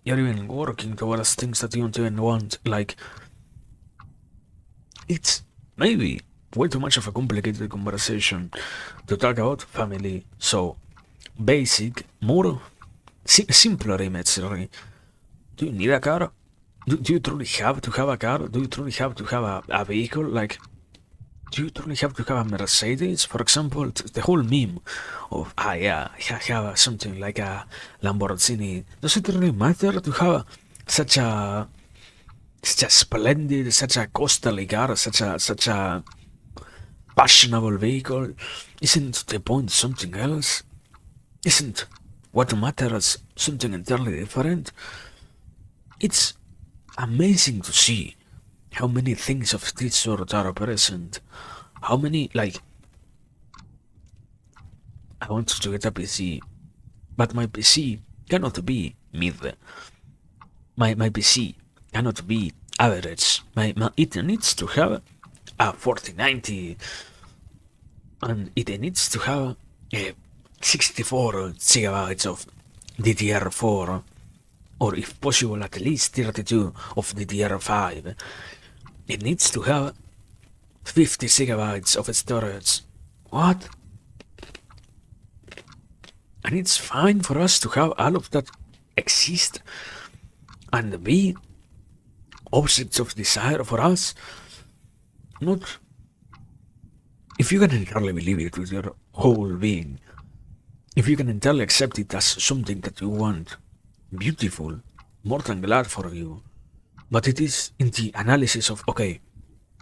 you're even working towards things that you don't even want. Like, it's maybe way too much of a complicated conversation to talk about family. So, basic, more simpler imagery. Do you need a car? Do you truly have to have a car? Do you truly have to have a vehicle? Like, do you truly have to have a Mercedes? For example, the whole meme of, yeah, I have something like a Lamborghini. Does it really matter to have such a splendid, such a costly car, such a fashionable vehicle? Isn't the point something else? Isn't what matters something entirely different? It's amazing to see how many things of this sort are present. How many, like, I want to get a PC, but my PC cannot be mid. My PC cannot be average. It needs to have a 4090, and it needs to have 64 gigabytes of DDR4, or if possible at least 32 of DDR5. It needs to have 50 gigabytes of storage. What? And it's fine for us to have all of that exist and be objects of desire for us. Not if you can entirely believe it with your whole being, if you can entirely accept it as something that you want, beautiful, more than glad for you. But it is in the analysis of, okay,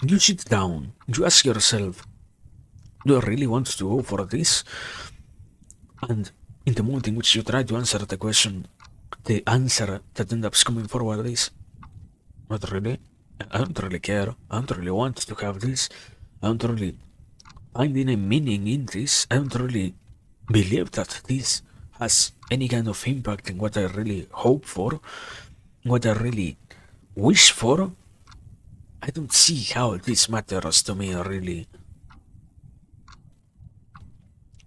you sit down, you ask yourself, do I really want to go for this? And in the moment in which you try to answer the question, the answer that ends up coming forward is, not really. I don't really care. I don't really want to have this. I don't really find any meaning in this. I don't really believe that this has any kind of impact in what I really hope for, what I really wish for. I don't see how this matters to me really.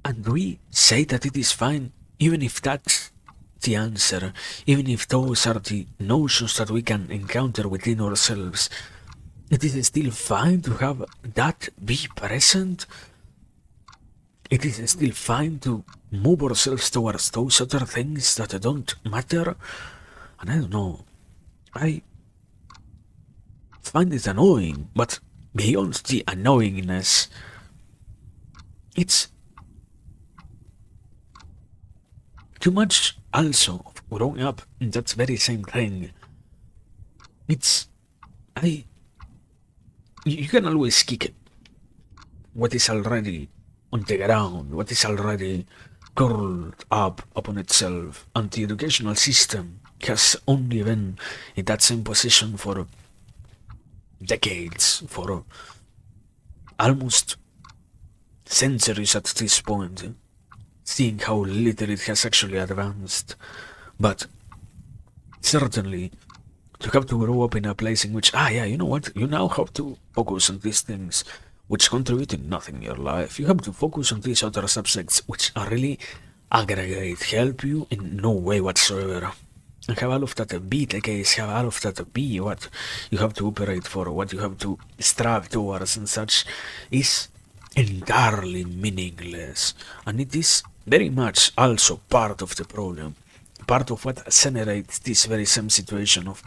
And we say that it is fine, even if that's the answer, even if those are the notions that we can encounter within ourselves. It is still fine to have that be present. It is still fine to move ourselves towards those other things that don't matter. And I don't know, I find it annoying, but beyond the annoyingness, it's too much also of growing up in that very same thing. You can always kick it. What is already on the ground, what is already curled up upon itself, and the educational system has only been in that same position for decades, for almost centuries at this point, seeing how little it has actually advanced. But certainly, you have to grow up in a place in which, you know what, you now have to focus on these things which contribute in nothing in your life. You have to focus on these other subjects which are really aggregate, help you in no way whatsoever. And have all of that be the case, have all of that be what you have to operate for, what you have to strive towards and such, is entirely meaningless. And it is very much also part of the problem. Part of what generates this very same situation of,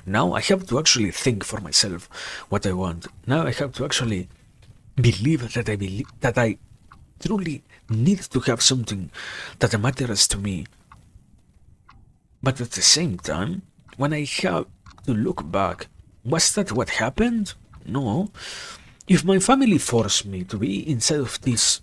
now I have to actually think for myself what I want. Now I have to actually believe that I truly need to have something that matters to me. But at the same time, when I have to look back, was that what happened? No. If my family forced me to be inside of this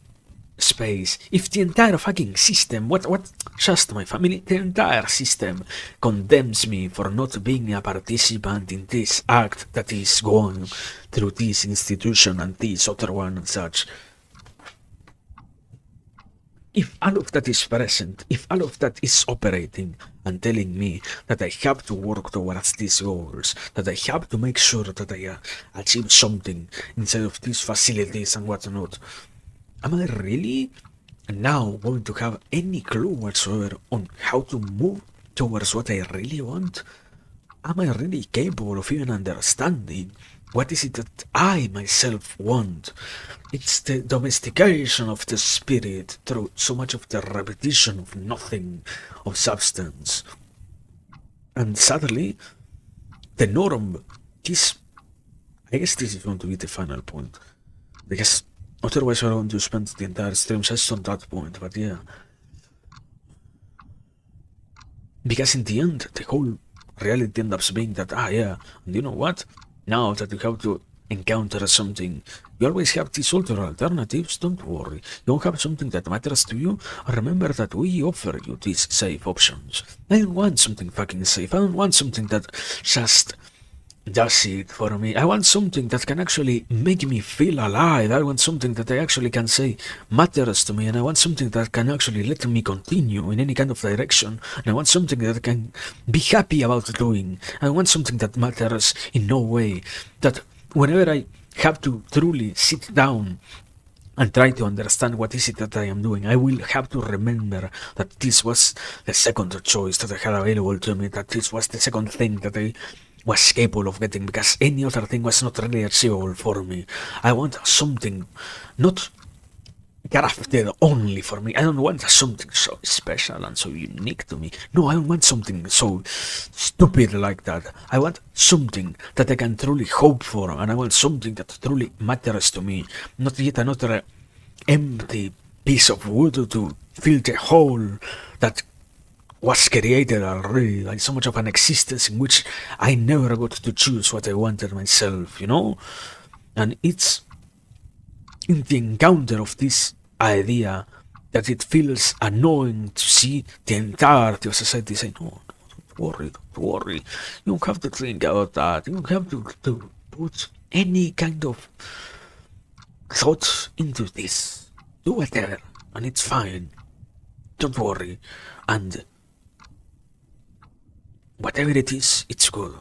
space, if the entire fucking system, what just my family, the entire system condemns me for not being a participant in this act that is going through this institution and this other one and such, if all of that is present, if all of that is operating and telling me that I have to work towards these goals, that I have to make sure that I achieve something inside of these facilities and whatnot, am I really now going to have any clue whatsoever on how to move towards what I really want? Am I really capable of even understanding what is it that I myself want? It's the domestication of the spirit through so much of the repetition of nothing, of substance. And sadly, the norm is, I guess this is going to be the final point, because otherwise we're going to spend the entire stream just on that point, but yeah. Because in the end, the whole reality ends up being that, yeah, and you know what? Now that you have to encounter something, you always have these other alternatives, don't worry. You don't have something that matters to you, remember that we offer you these safe options. I don't want something fucking safe, I don't want something that just does it for me. I want something that can actually make me feel alive. I want something that I actually can say matters to me, and I want something that can actually let me continue in any kind of direction. And I want something that I can be happy about doing. I want something that matters in no way. That whenever I have to truly sit down and try to understand what is it that I am doing, I will have to remember that this was the second choice that I had available to me, that this was the second thing that I was capable of getting, because any other thing was not really achievable for me. I want something not crafted only for me. I don't want something so special and so unique to me. No, I don't want something so stupid like that. I want something that I can truly hope for, and I want something that truly matters to me. Not yet another empty piece of wood to fill the hole that was created already, like so much of an existence in which I never got to choose what I wanted myself, you know? And it's in the encounter of this idea that it feels annoying to see the entirety of society say, no, don't worry, you don't have to think about that, you don't have to put any kind of thought into this, do whatever, and it's fine, don't worry, and whatever it is, it's good.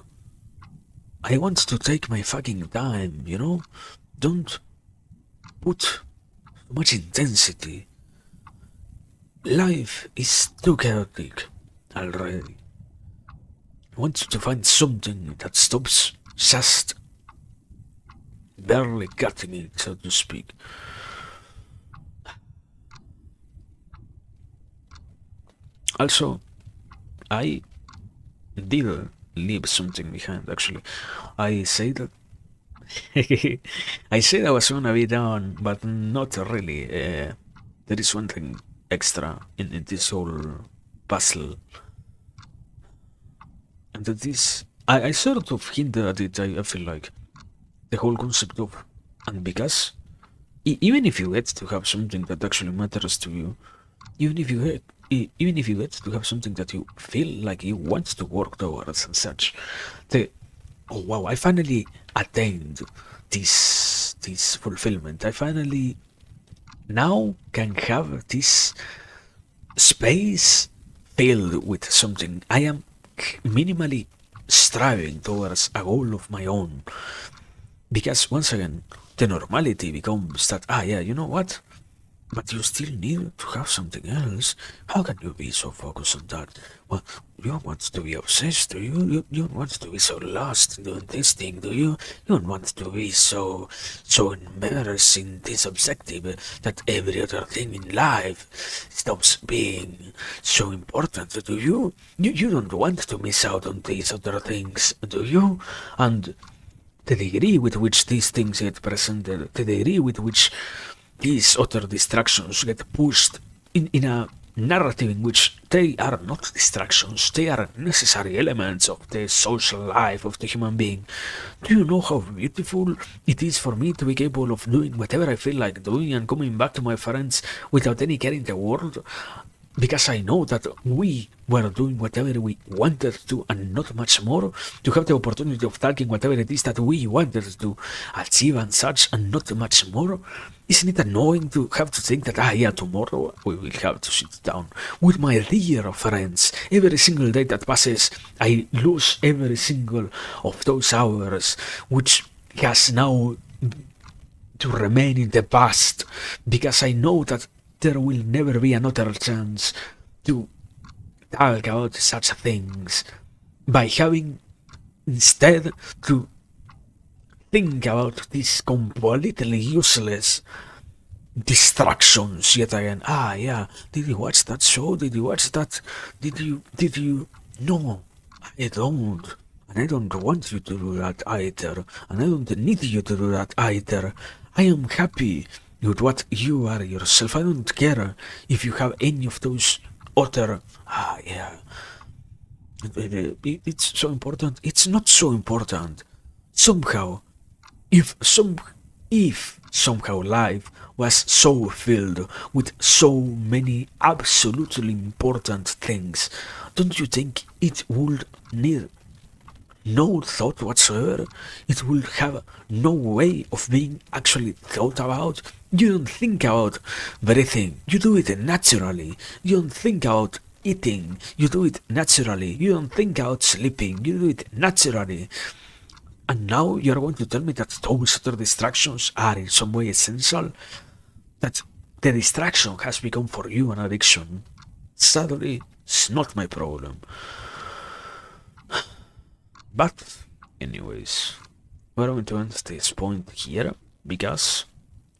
I want to take my fucking time, you know? Don't put so much intensity. Life is too chaotic already. I want to find something that stops just barely cutting it, so to speak. Also, I did leave something behind, actually. I say that I said I was gonna be down, but not really. There is one thing extra in this whole puzzle, and that is, I sort of hinted at it. I feel like the whole concept of, and because even if you get to have something that actually matters to you, even if you get to have something that you feel like you want to work towards and such, oh wow, I finally attained this fulfillment. I finally now can have this space filled with something. I am minimally striving towards a goal of my own. Because once again, the normality becomes that, yeah, you know what? But you still need to have something else. How can you be so focused on that? Well, you don't want to be obsessed, do you? You don't want to be so lost in doing this thing, do you? You don't want to be so immersed in this objective that every other thing in life stops being so important, do you? You don't want to miss out on these other things, do you? And the degree with which these things get presented, the degree with which these other distractions get pushed in a narrative in which they are not distractions, they are necessary elements of the social life of the human being. Do you know how beautiful it is for me to be capable of doing whatever I feel like doing and coming back to my friends without any care in the world? Because I know that we were doing whatever we wanted to and not much more, to have the opportunity of talking whatever it is that we wanted to achieve and such and not much more. Isn't it annoying to have to think that, yeah, tomorrow we will have to sit down with my dear friends. Every single day that passes, I lose every single of those hours, which has now to remain in the past, because I know that there will never be another chance to talk about such things by having instead to think about these completely useless distractions yet again. Ah, yeah. Did you watch that show? Did you watch that? Did you? No, I don't. And I don't want you to do that either. And I don't need you to do that either. I am happy with what you are yourself. I don't care if you have any of those other. Ah, yeah. It's so important. It's not so important. Somehow, if some if somehow life was so filled with so many absolutely important things, don't you think it would need no thought whatsoever? It would have no way of being actually thought about? You don't think about breathing, you do it naturally. You don't think about eating, you do it naturally. You don't think about sleeping, you do it naturally. And now you're going to tell me that those other distractions are in some way essential? That the distraction has become for you an addiction? Sadly, it's not my problem. But, anyways, we're going to end this point here because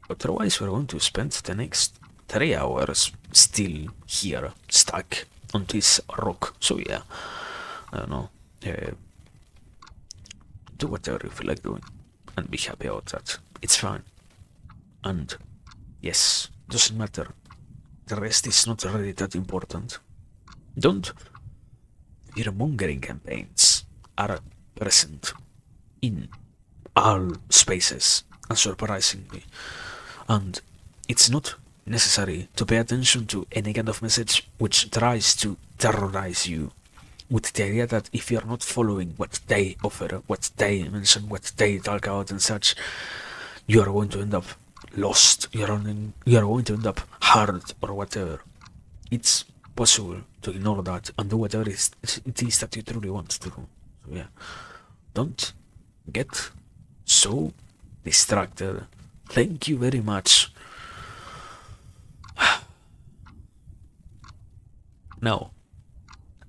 otherwise we're going to spend the next 3 hours still here, stuck on this rock. So, yeah, I don't know. Do whatever you feel like doing and be happy about that. It's fine. And yes, doesn't matter. The rest is not really that important. Don't fear-mongering campaigns are present in all spaces, unsurprisingly. And it's not necessary to pay attention to any kind of message which tries to terrorize you with the idea that if you're not following what they offer, what they mention, what they talk about and such, you are going to end up lost. You are going to end up hard or whatever. It's possible to ignore that and do whatever it is that you truly want to do. So yeah, don't get so distracted. Thank you very much. Now,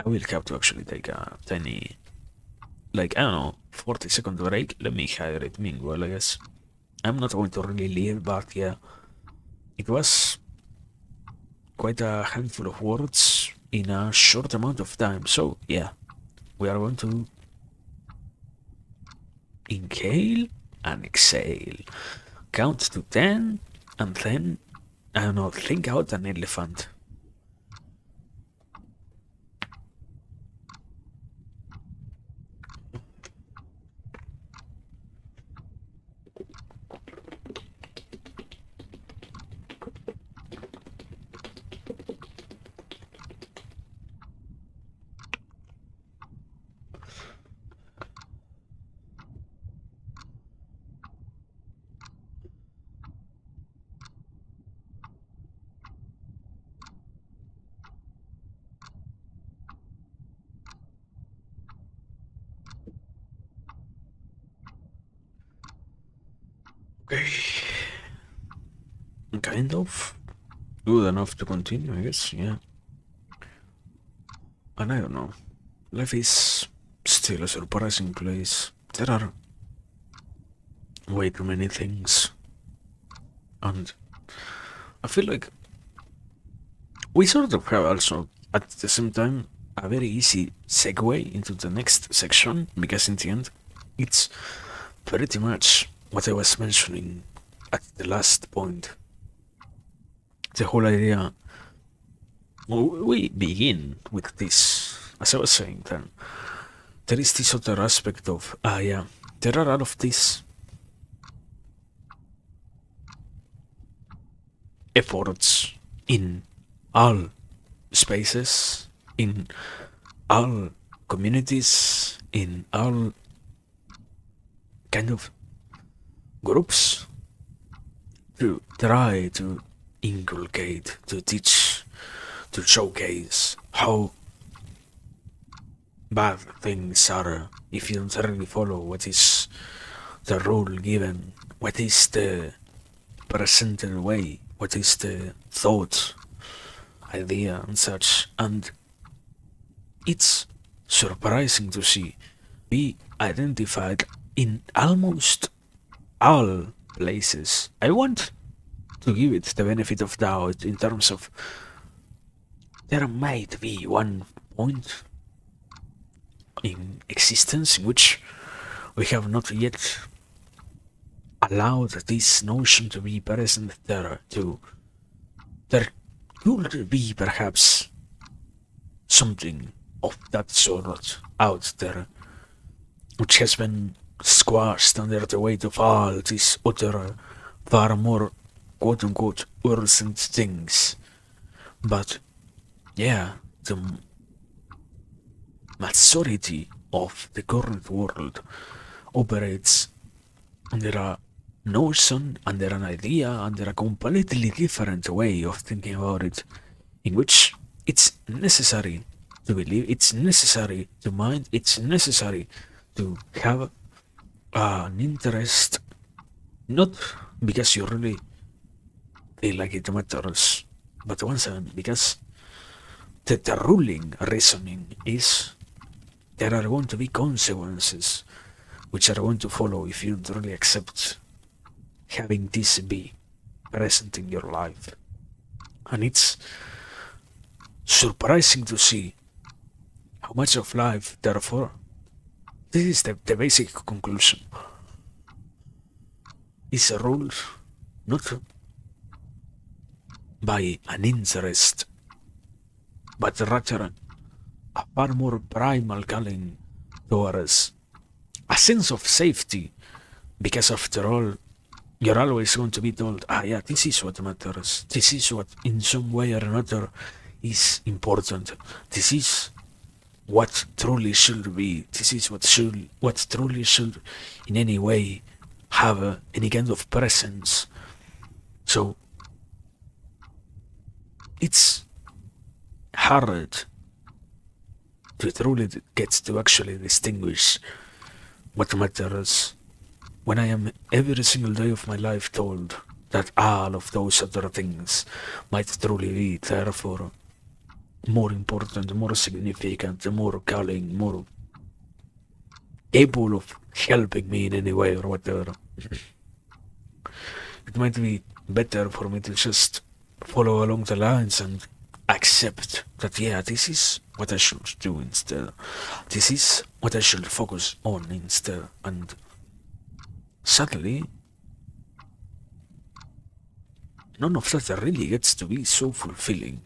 I will have to actually take a tiny, like, I don't know, 40-second break. Let me hydrate meanwhile, I guess. I'm not going to really leave, but yeah, it was quite a handful of words in a short amount of time. So yeah, we are going to inhale and exhale. Count to 10 and then, I don't know, think out an elephant. Okay. Kind of good enough to continue, I guess, yeah. And I don't know. Life is still a surprising place. There are way too many things. And I feel like we sort of have also, at the same time, a very easy segue into the next section, because in the end, it's pretty much what I was mentioning at the last point. The whole idea. We begin with this, as I was saying then. There is this other aspect of, yeah, there are all of these efforts in all spaces, in all communities, in all kind of groups to try to inculcate, to teach, to showcase how bad things are if you don't really follow what is the rule given, what is the presented way, what is the thought, idea, and such. And it's surprising to see be identified in almost all places. I want to give it the benefit of doubt in terms of there might be one point in existence in which we have not yet allowed this notion to be present there. There could be perhaps something of that sort out there, which has been squashed under the weight of all these other, far more quote-unquote urgent things. But yeah, the majority of the current world operates under a notion, under an idea, under a completely different way of thinking about it, in which it's necessary to believe, it's necessary to mind, it's necessary to have an interest, not because you really feel like it matters, but once again, because the ruling reasoning is there are going to be consequences which are going to follow if you don't really accept having this be present in your life. And it's surprising to see how much of life, therefore, this is the basic conclusion, is ruled not by an interest, but rather a far more primal calling towards a sense of safety, because after all, you're always going to be told, yeah, this is what matters. This is what, in some way or another, is important. This is what truly should be. This is what truly should, in any way, have any kind of presence. So, it's hard to truly get to actually distinguish what matters when I am every single day of my life told that all of those other things might truly be therefore more important, more significant, more calling, more capable of helping me in any way or whatever. It might be better for me to just follow along the lines and accept that, yeah, this is what I should do instead. This is what I should focus on instead. And sadly, none of that really gets to be so fulfilling.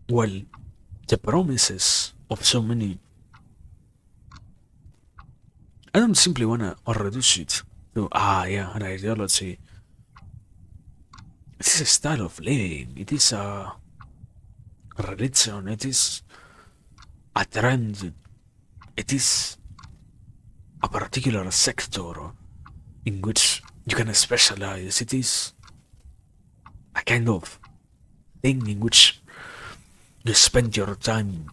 Well, the promises of so many, I don't simply want to reduce it to, an ideology. It is a style of living, it is a religion, it is a trend, it is a particular sector in which you can specialize, it is a kind of thing in which you spend your time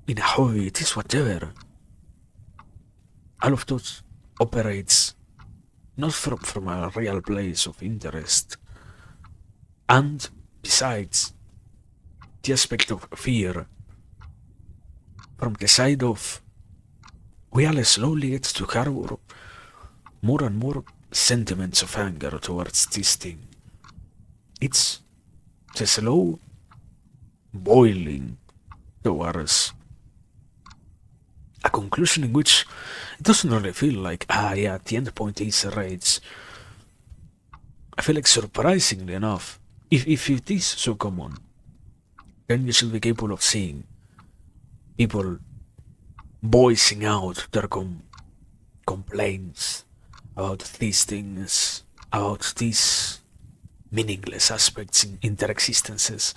in a hobby, it is whatever. All of those operates not from a real place of interest. And besides, the aspect of fear from the side of we all slowly get to harbor more and more sentiments of anger towards this thing. It's the slow boiling towards a conclusion in which it doesn't really feel like, the end point is rage. I feel like, surprisingly enough, if it is so common, then you should be capable of seeing people voicing out their complaints about these things, about these meaningless aspects in their existences.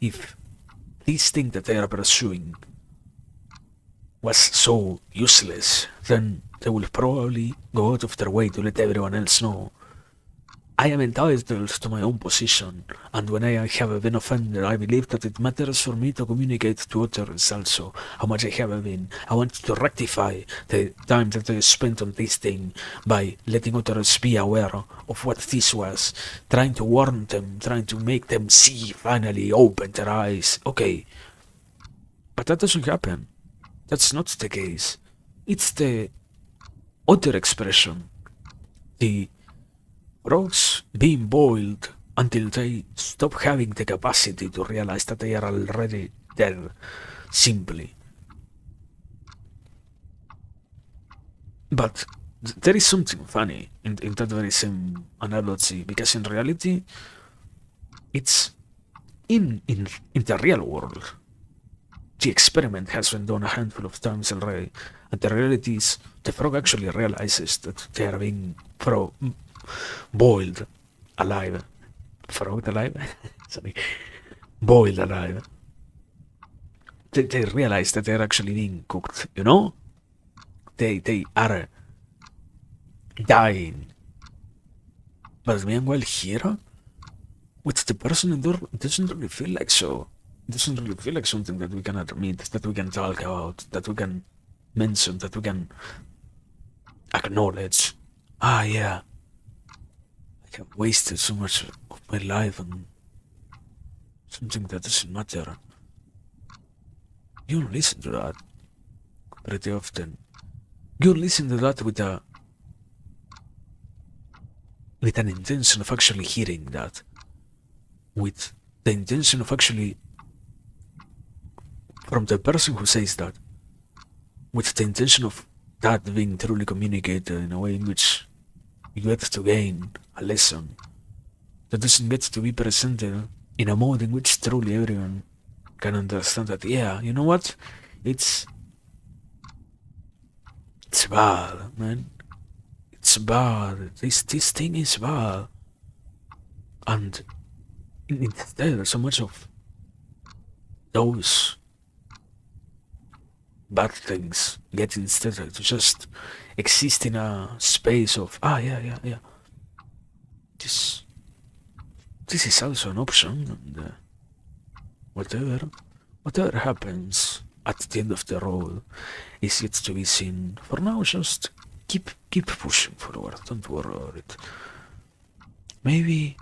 If this thing that they are pursuing was so useless, then they will probably go out of their way to let everyone else know. I am entitled to my own position, and when I have been offended, I believe that it matters for me to communicate to others also how much I have been. I want to rectify the time that I spent on this thing by letting others be aware of what this was, trying to warn them, trying to make them see, finally open their eyes. Okay, but that doesn't happen. That's not the case. It's the other expression, the frogs being boiled until they stop having the capacity to realize that they are already dead, simply. But there is something funny in that very same analogy, because in reality, it's in the real world. The experiment has been done a handful of times already, and the reality is the frog actually realizes that they are being boiled alive. Frogged alive? Sorry. Boiled alive. They realize that they're actually being cooked, you know? They are dying. But meanwhile here, with the person in there, it doesn't really feel like so. It doesn't really feel like something that we can admit, that we can talk about, that we can mention, that we can acknowledge. Ah, yeah. I have wasted so much of my life on something that doesn't matter. You don't listen to that pretty often. You listen to that with an intention of actually hearing that. With the intention of actually, from the person who says that, with the intention of that being truly communicated in a way in which you get to gain a lesson that doesn't get to be presented in a mode in which truly everyone can understand that, yeah, you know what? It's bad, man. It's bad. This thing is bad. And instead, so much of those bad things get instead to just exist in a space of, ah, yeah. This is also an option, and whatever happens at the end of the road is yet to be seen. For now, just keep pushing forward. Don't worry about it. Maybe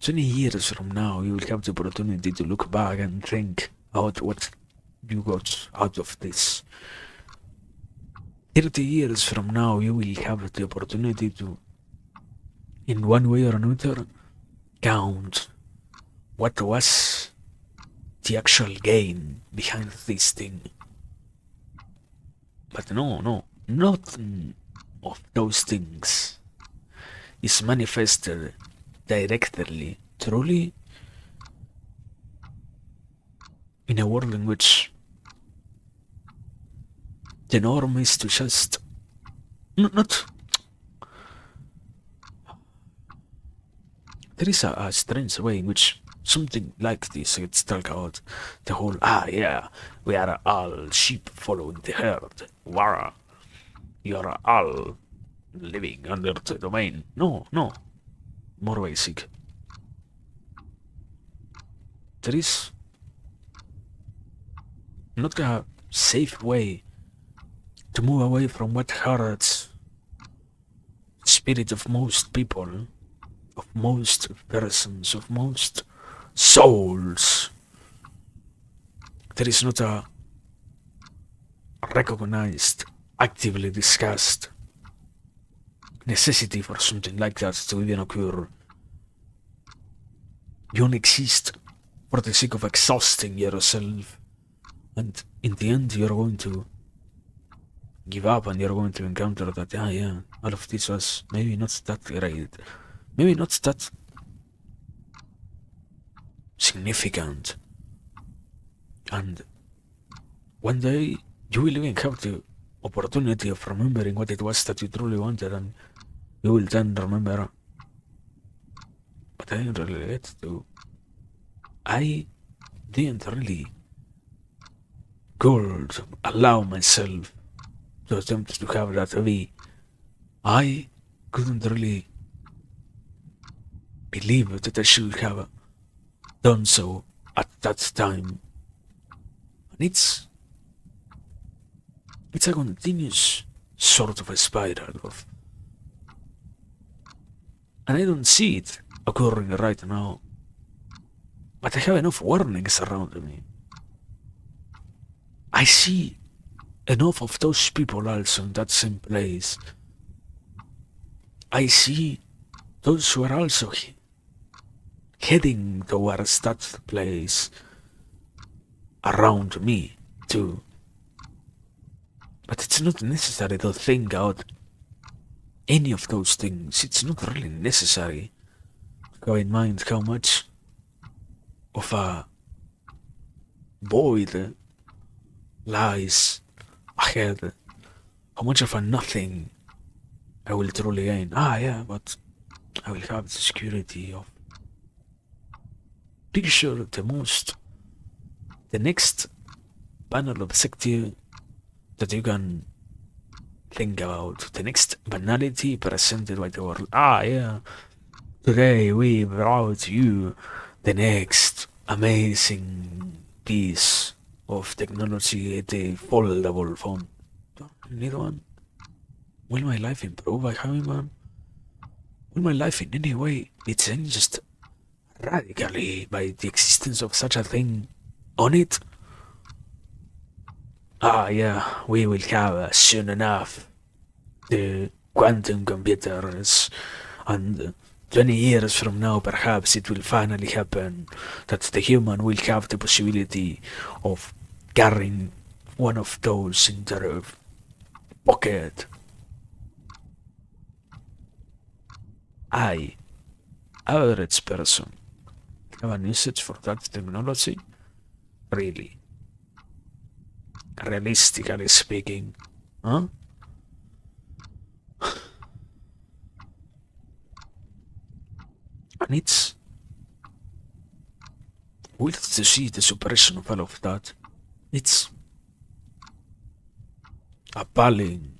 20 years from now, you will have the opportunity to look back and think about what you got out of this. 30 years from now, you will have the opportunity to, in one way or another, count what was the actual gain behind this thing. But no, nothing of those things is manifested directly, truly, in a world in which the norm is to just not. There is a strange way in which something like this gets talked about. The whole, ah, yeah, we are all sheep following the herd. Wara, you are all living under the domain. No, more basic. There is not a safe way to move away from what hurts the spirit of most people, of most persons, of most souls. There is not a recognized, actively discussed necessity for something like that to even occur. You only exist for the sake of exhausting yourself, and in the end you're going to give up, and you're going to encounter that, yeah, all of this was maybe not that great, maybe not that significant, and one day you will even have the opportunity of remembering what it was that you truly wanted, and you will then remember, but I didn't really get to. I didn't really could allow myself to attempt to have that be. I couldn't really believe that I should have done so at that time. And it's a continuous sort of a spiral of, and I don't see it occurring right now. But I have enough warnings around me. I see enough of those people also in that same place. I see those who are also heading towards that place around me too. But it's not necessary to think out any of those things. It's not really necessary to have in mind how much of a void lies ahead, how much of a nothing I will truly gain. Yeah, but I will have the security of. Picture the next panel objective that you can think about, the next banality presented by the world. Yeah, today we brought you the next amazing piece of technology, the foldable phone. Don't need one. Will my life improve by having one? Will my life in any way be changed radically by the existence of such a thing on it? Yeah, we will have soon enough the quantum computers, and 20 years from now perhaps it will finally happen that the human will have the possibility of carrying one of those in their pocket. I, average person, have an usage for that technology? Really? Realistically speaking, huh? And it's weird to see the suppression of all of that. It's appalling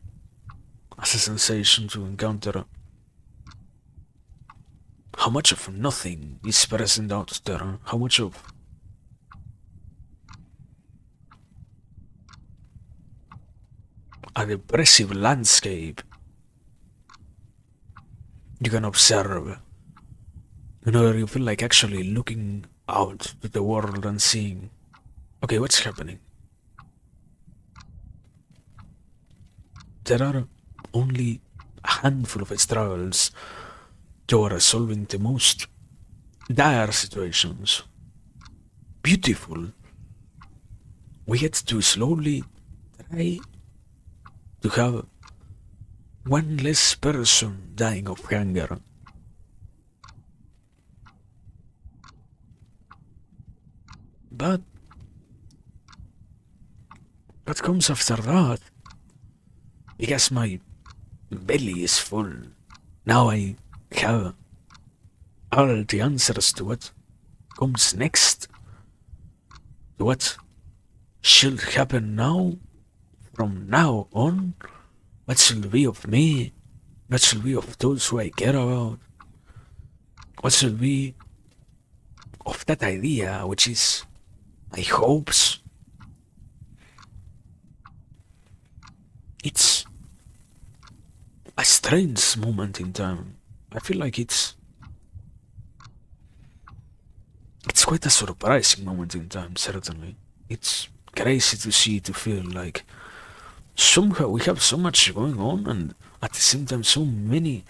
as a sensation to encounter how much of nothing is present out there, how much of a depressive landscape you can observe. You feel like actually looking out to the world and seeing, okay, what's happening? There are only a handful of struggles toward solving the most dire situations. Beautiful. We get to slowly try to have one less person dying of hunger. But what comes after that? Because my belly is full. Now I have all the answers to what comes next. To what should happen now, from now on. What should be of me? What should be of those who I care about? What should be of that idea, which is my hopes? It's a strange moment in time. I feel like it's quite a surprising moment in time, certainly. It's crazy to see, to feel like somehow we have so much going on, and at the same time so many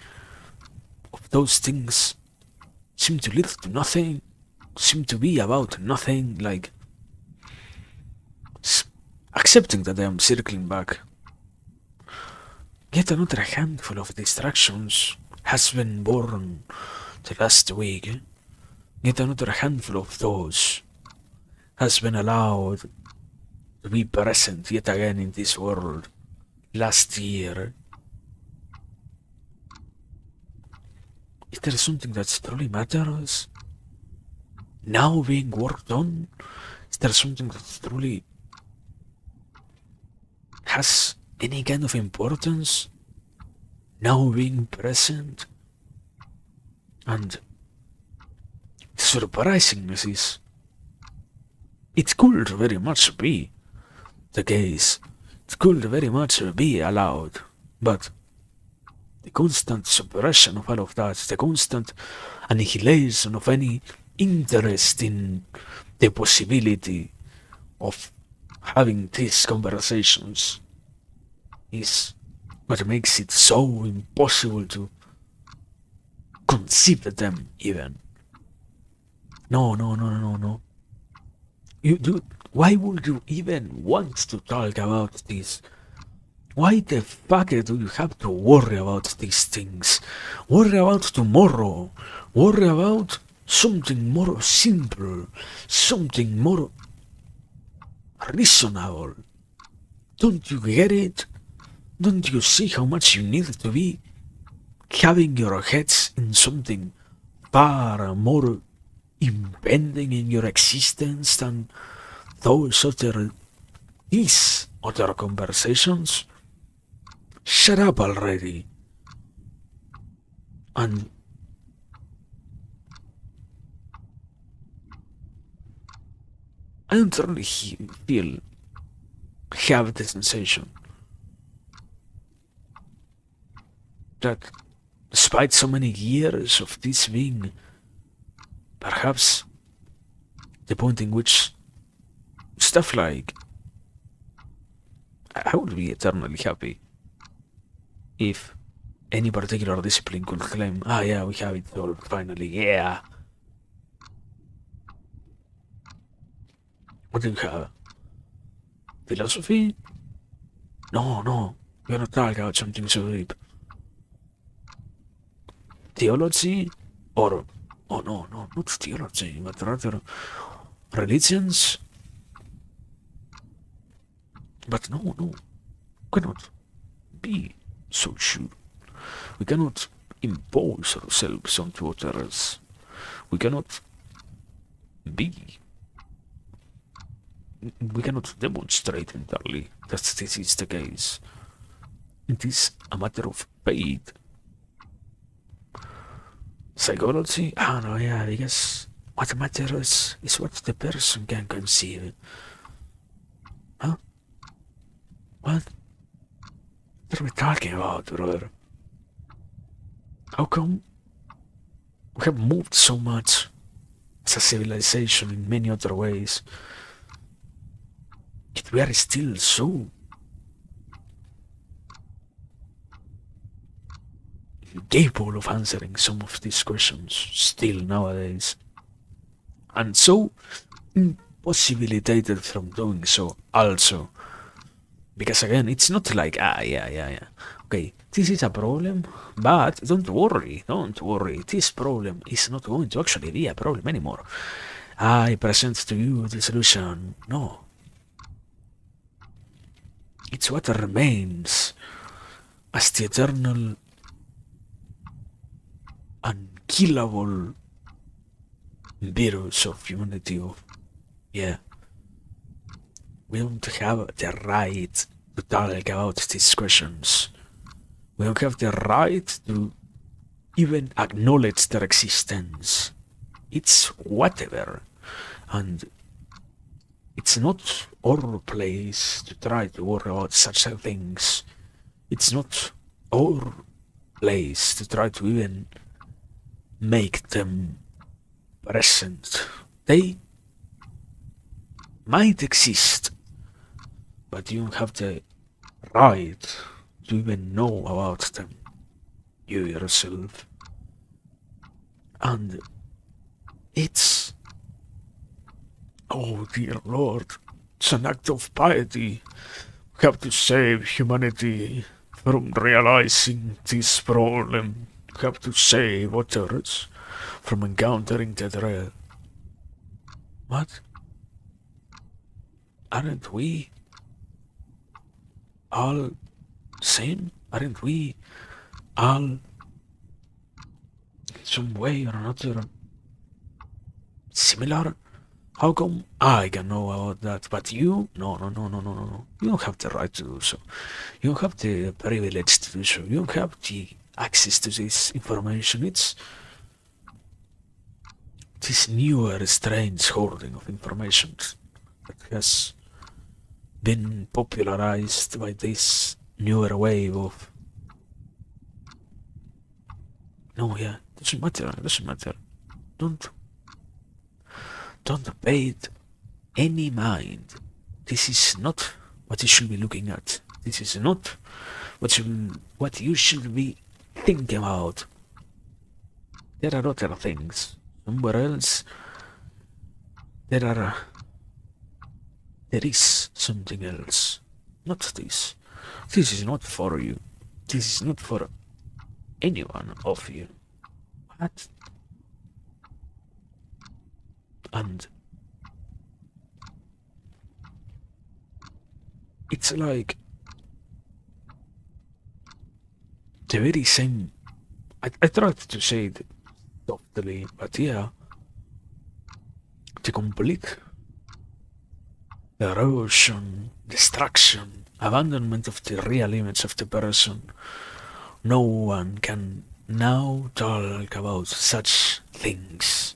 of those things seem to lead to nothing, seem to be about nothing, like accepting that I am circling back. Yet another handful of distractions has been born the last week. Yet another handful of those has been allowed to be present yet again in this world last year. Is there something that truly matters now being worked on? Is there something that truly has any kind of importance now being present? And surprising is it could very much be the case. It could very much be allowed, but the constant suppression of all of that, the constant annihilation of any interest in the possibility of having these conversations is what makes it so impossible to conceive them even. No, no, no, no, no. Why would you even want to talk about this? Why the fuck do you have to worry about these things? Worry about tomorrow. Worry about something more simple. Something more reasonable. Don't you get it? Don't you see how much you need to be having your heads in something far more impending in your existence than these other conversations? Shut up already. And I don't really have the sensation that despite so many years of this being perhaps the point in which stuff like I would be eternally happy if any particular discipline could claim, yeah, we have it all finally, yeah. What do you have? Philosophy? No, we're not talking about something so deep. Theology? Or, oh no, not theology, but rather religions? But no, we cannot be so sure. We cannot impose ourselves onto others. We cannot demonstrate entirely that this is the case. It is a matter of faith. Psychology? No, yeah, because what matters is what the person can conceive. Huh? What are we talking about, brother? How come we have moved so much as a civilization in many other ways, yet we are still so incapable of answering some of these questions still nowadays, and so impossibilitated from doing so also? Because again, it's not like, yeah. Okay, this is a problem, but don't worry. This problem is not going to actually be a problem anymore. I present to you the solution. No. It's what remains as the eternal, unkillable virus of humanity. Yeah. We don't have the right to talk about these questions. We don't have the right to even acknowledge their existence. It's whatever. And it's not our place to try to worry about such things. It's not our place to try to even make them present. They might exist, but you don't have the right to even know about them, you yourself. And it's, oh dear Lord, it's an act of piety. We have to save humanity from realizing this problem. We have to save others from encountering the dread. What? Aren't we all same? Aren't we all some way or another similar? How come I can know about that, but you? No. You don't have the right to do so. You don't have the privilege to do so. You don't have the access to this information. this newer strange hoarding of information that has been popularized by this newer wave of. No, yeah, doesn't matter. Don't don't pay it any mind. This is not what you should be looking at. This is not what you should be thinking about. There are other things. Somewhere else, there is something else. Not this. This is not for you. This is not for any one of you. What? And it's like the very same. I tried to say it softly, but yeah, the complete erosion, destruction, abandonment of the real image of the person. No one can now talk about such things.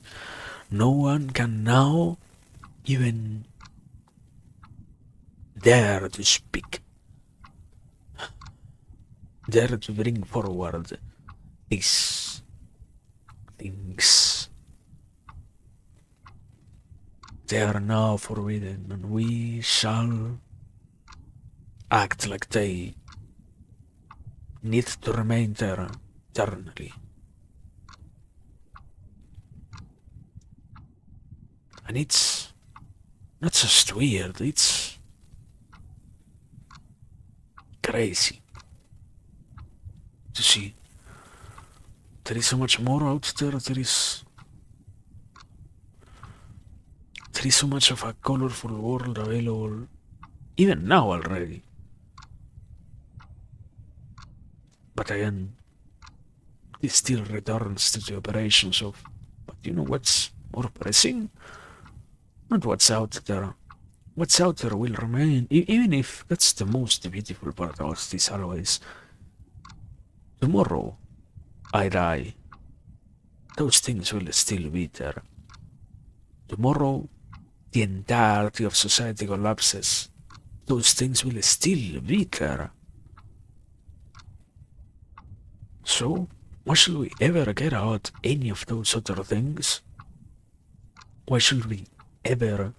No one can now even dare to speak, dare to bring forward these things. They are now forbidden, and we shall act like they need to remain there eternally. And it's not just weird, it's crazy to see. There is so much more out there, there is so much of a colorful world available, even now already. But again, it still returns to the operations of, but you know what's more pressing? Not what's out there. What's out there will remain, even if that's the most beautiful part of this always. Tomorrow, I die. Those things will still be there. Tomorrow, the entirety of society collapses. Those things will still be there. So, why should we ever care about any of those other things? Why should we ever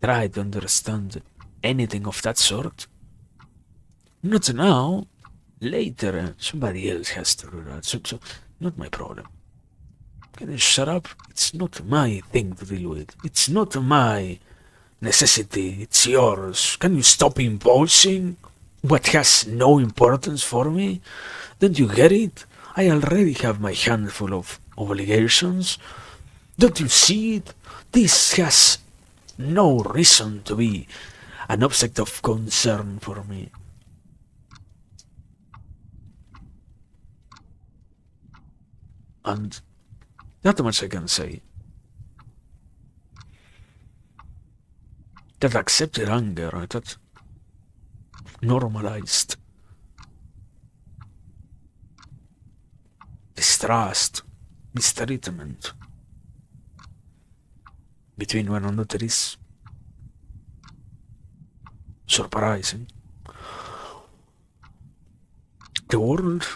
try to understand anything of that sort? Not now. Later, somebody else has to do that. So not my problem. Can you shut up? It's not my thing to deal with. It's not my necessity. It's yours. Can you stop imposing what has no importance for me? Don't you get it? I already have my handful of obligations. Don't you see it? This has no reason to be an object of concern for me. And that much I can say. That accepted anger, that normalized distrust, mistreatment between one another is surprising. The world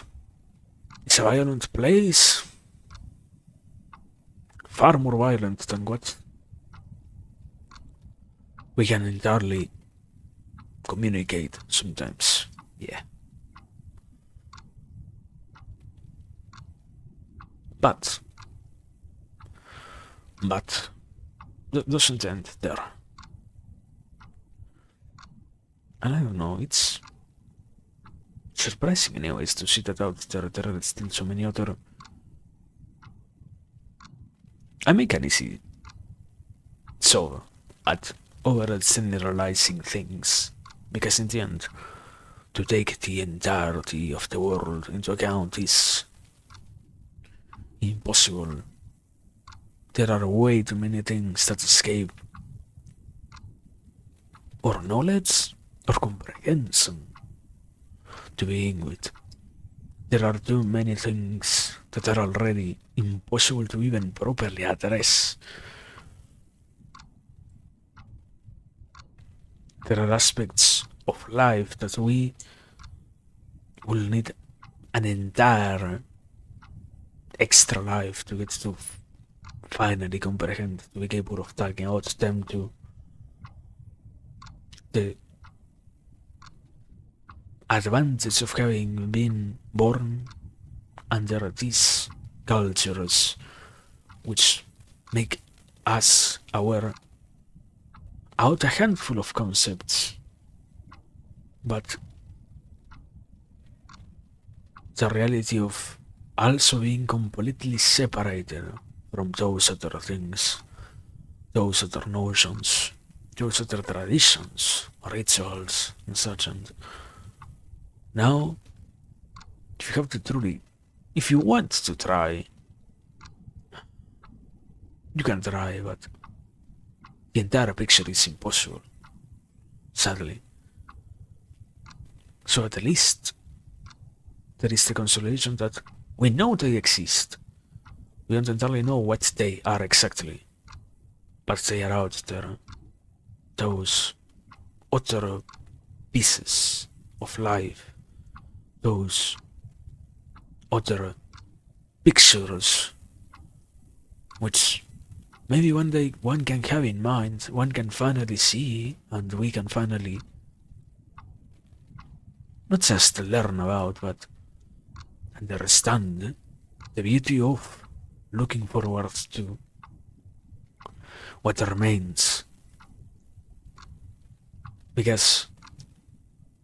is a violent place, far more violent than what we can entirely communicate sometimes. Yeah. But that doesn't end there. And I don't know, it's surprising anyways to see that out there are still so many other. I make an easy so at overall generalizing things, because in the end, to take the entirety of the world into account is impossible. There are way too many things that escape our knowledge or comprehension to begin with. There are too many things that are already impossible to even properly address. There are aspects of life that we will need an entire extra life to get to finally comprehend, to be capable of talking out them to the advantage of having been born under these cultures which make us aware out a handful of concepts, but the reality of also being completely separated from those other things, those other notions, those other traditions, rituals, and such. And now, if you have to truly, if you want to try, you can try, but the entire picture is impossible, sadly. So at least there is the consolation that we know they exist. We don't entirely know what they are exactly, but they are out there. Those other pieces of life, those other pictures, which maybe one day one can have in mind, one can finally see, and we can finally not just learn about, but understand the beauty of looking forward to what remains. Because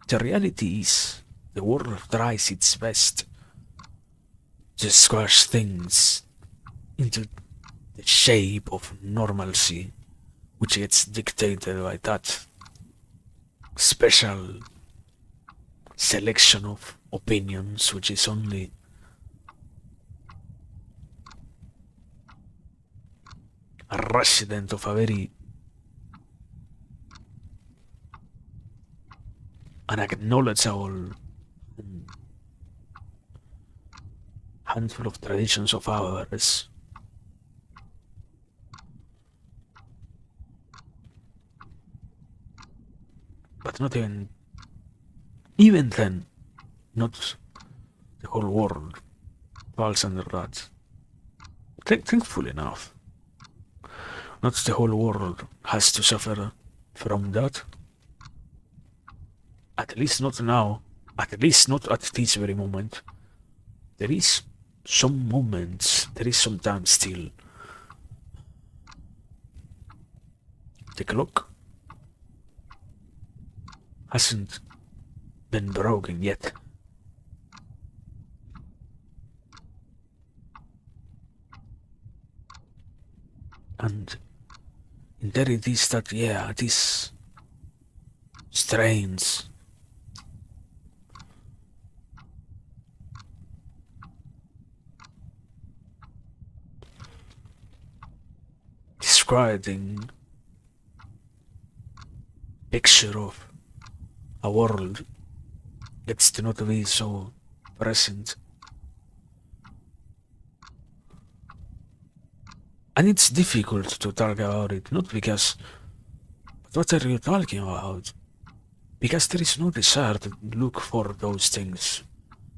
the reality is, the world tries its best to squash things into the shape of normalcy, which gets dictated by that special selection of opinions, which is only a resident of a very unacknowledgeable handful of traditions of ours. But not even then, not the whole world falls under that. Thankfully enough, not the whole world has to suffer from that. At least not now. At least not at this very moment. There is some moments, there is some time still. The clock hasn't been broken yet. And there it is that, yeah, these strains describing picture of a world gets to not be so present. And it's difficult to talk about it, not because, but what are you talking about? Because there is no desire to look for those things.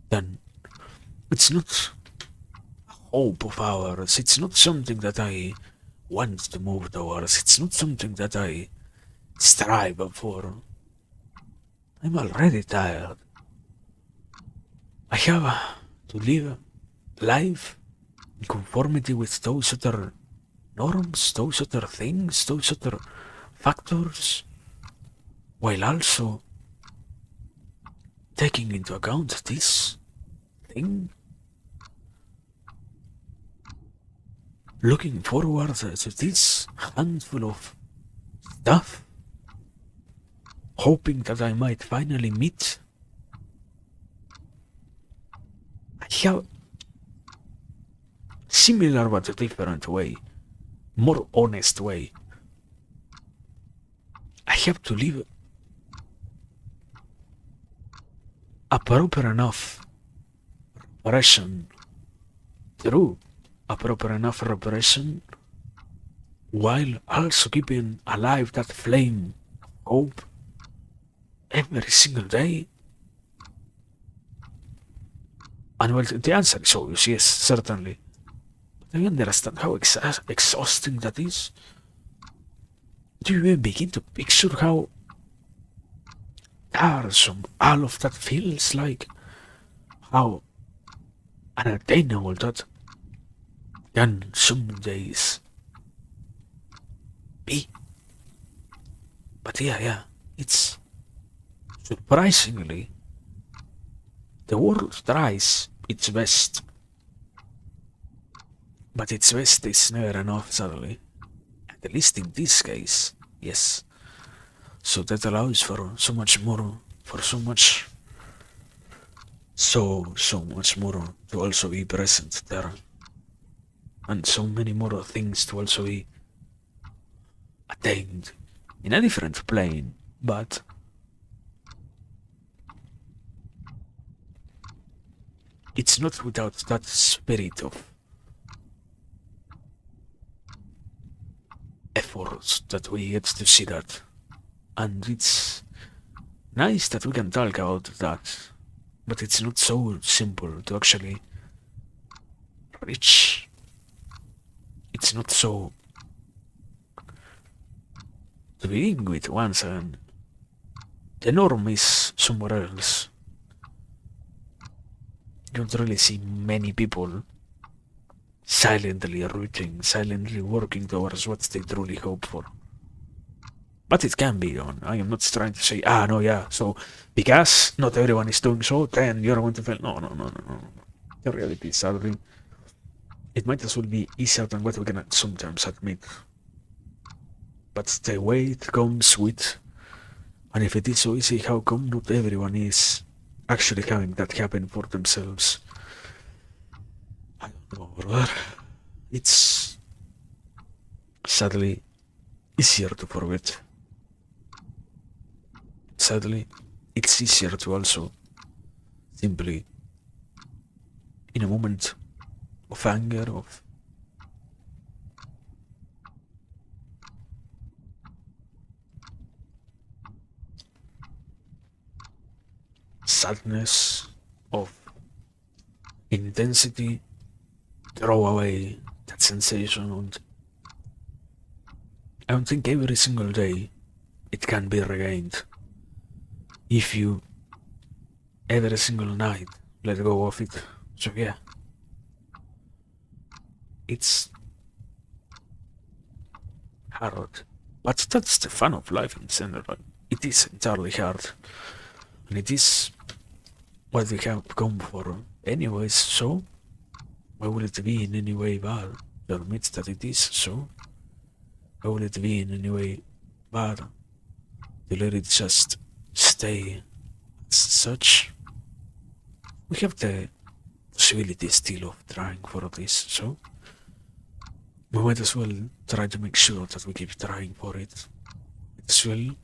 Then it's not a hope of ours, it's not something that I want to move towards, it's not something that I strive for. I'm already tired. I have to live life in conformity with those other norms, those other things, those other factors, while also taking into account this thing. Looking forward to this handful of stuff, hoping that I might finally meet. I have similar but a different way, more honest way. I have to live a proper enough preparation through a proper enough reparation while also keeping alive that flame of hope every single day? And well, the answer is obvious, yes, certainly. But do you understand how exhausting that is? Do you even begin to picture how tiresome all of that feels like? How unattainable that can some days be? But yeah, it's surprisingly the world tries its best. But its best is never enough, sadly. At least in this case, yes. So that allows for so much more, for so much, so much more to also be present there. And so many more things to also be attained in a different plane, but it's not without that spirit of effort that we get to see that. And it's nice that we can talk about that, but it's not so simple to actually reach. It's not so. To begin with, once again, the norm is somewhere else. You don't really see many people silently rooting, silently working towards what they truly hope for. But it can be done. I am not trying to say, no, yeah, so because not everyone is doing so, then you're going to fail. No. The reality is, sadly, it might as well be easier than what we can sometimes admit. But the way it comes with, and if it is so easy, how come not everyone is actually having that happen for themselves? I don't know, brother. It's sadly easier to forget. Sadly, it's easier to also simply, in a moment of anger, of sadness, of intensity, throw away that sensation. And I don't think every single day it can be regained. If you every single night let go of it. So yeah, it's hard. But that's the fun of life in general. It is entirely hard. And it is what we have come for anyways, so why would it be in any way bad to admit that it is so? Why would it be in any way bad to let it just stay as such? We have the possibility still of trying for this, so we might as well try to make sure that we keep trying for it. As well,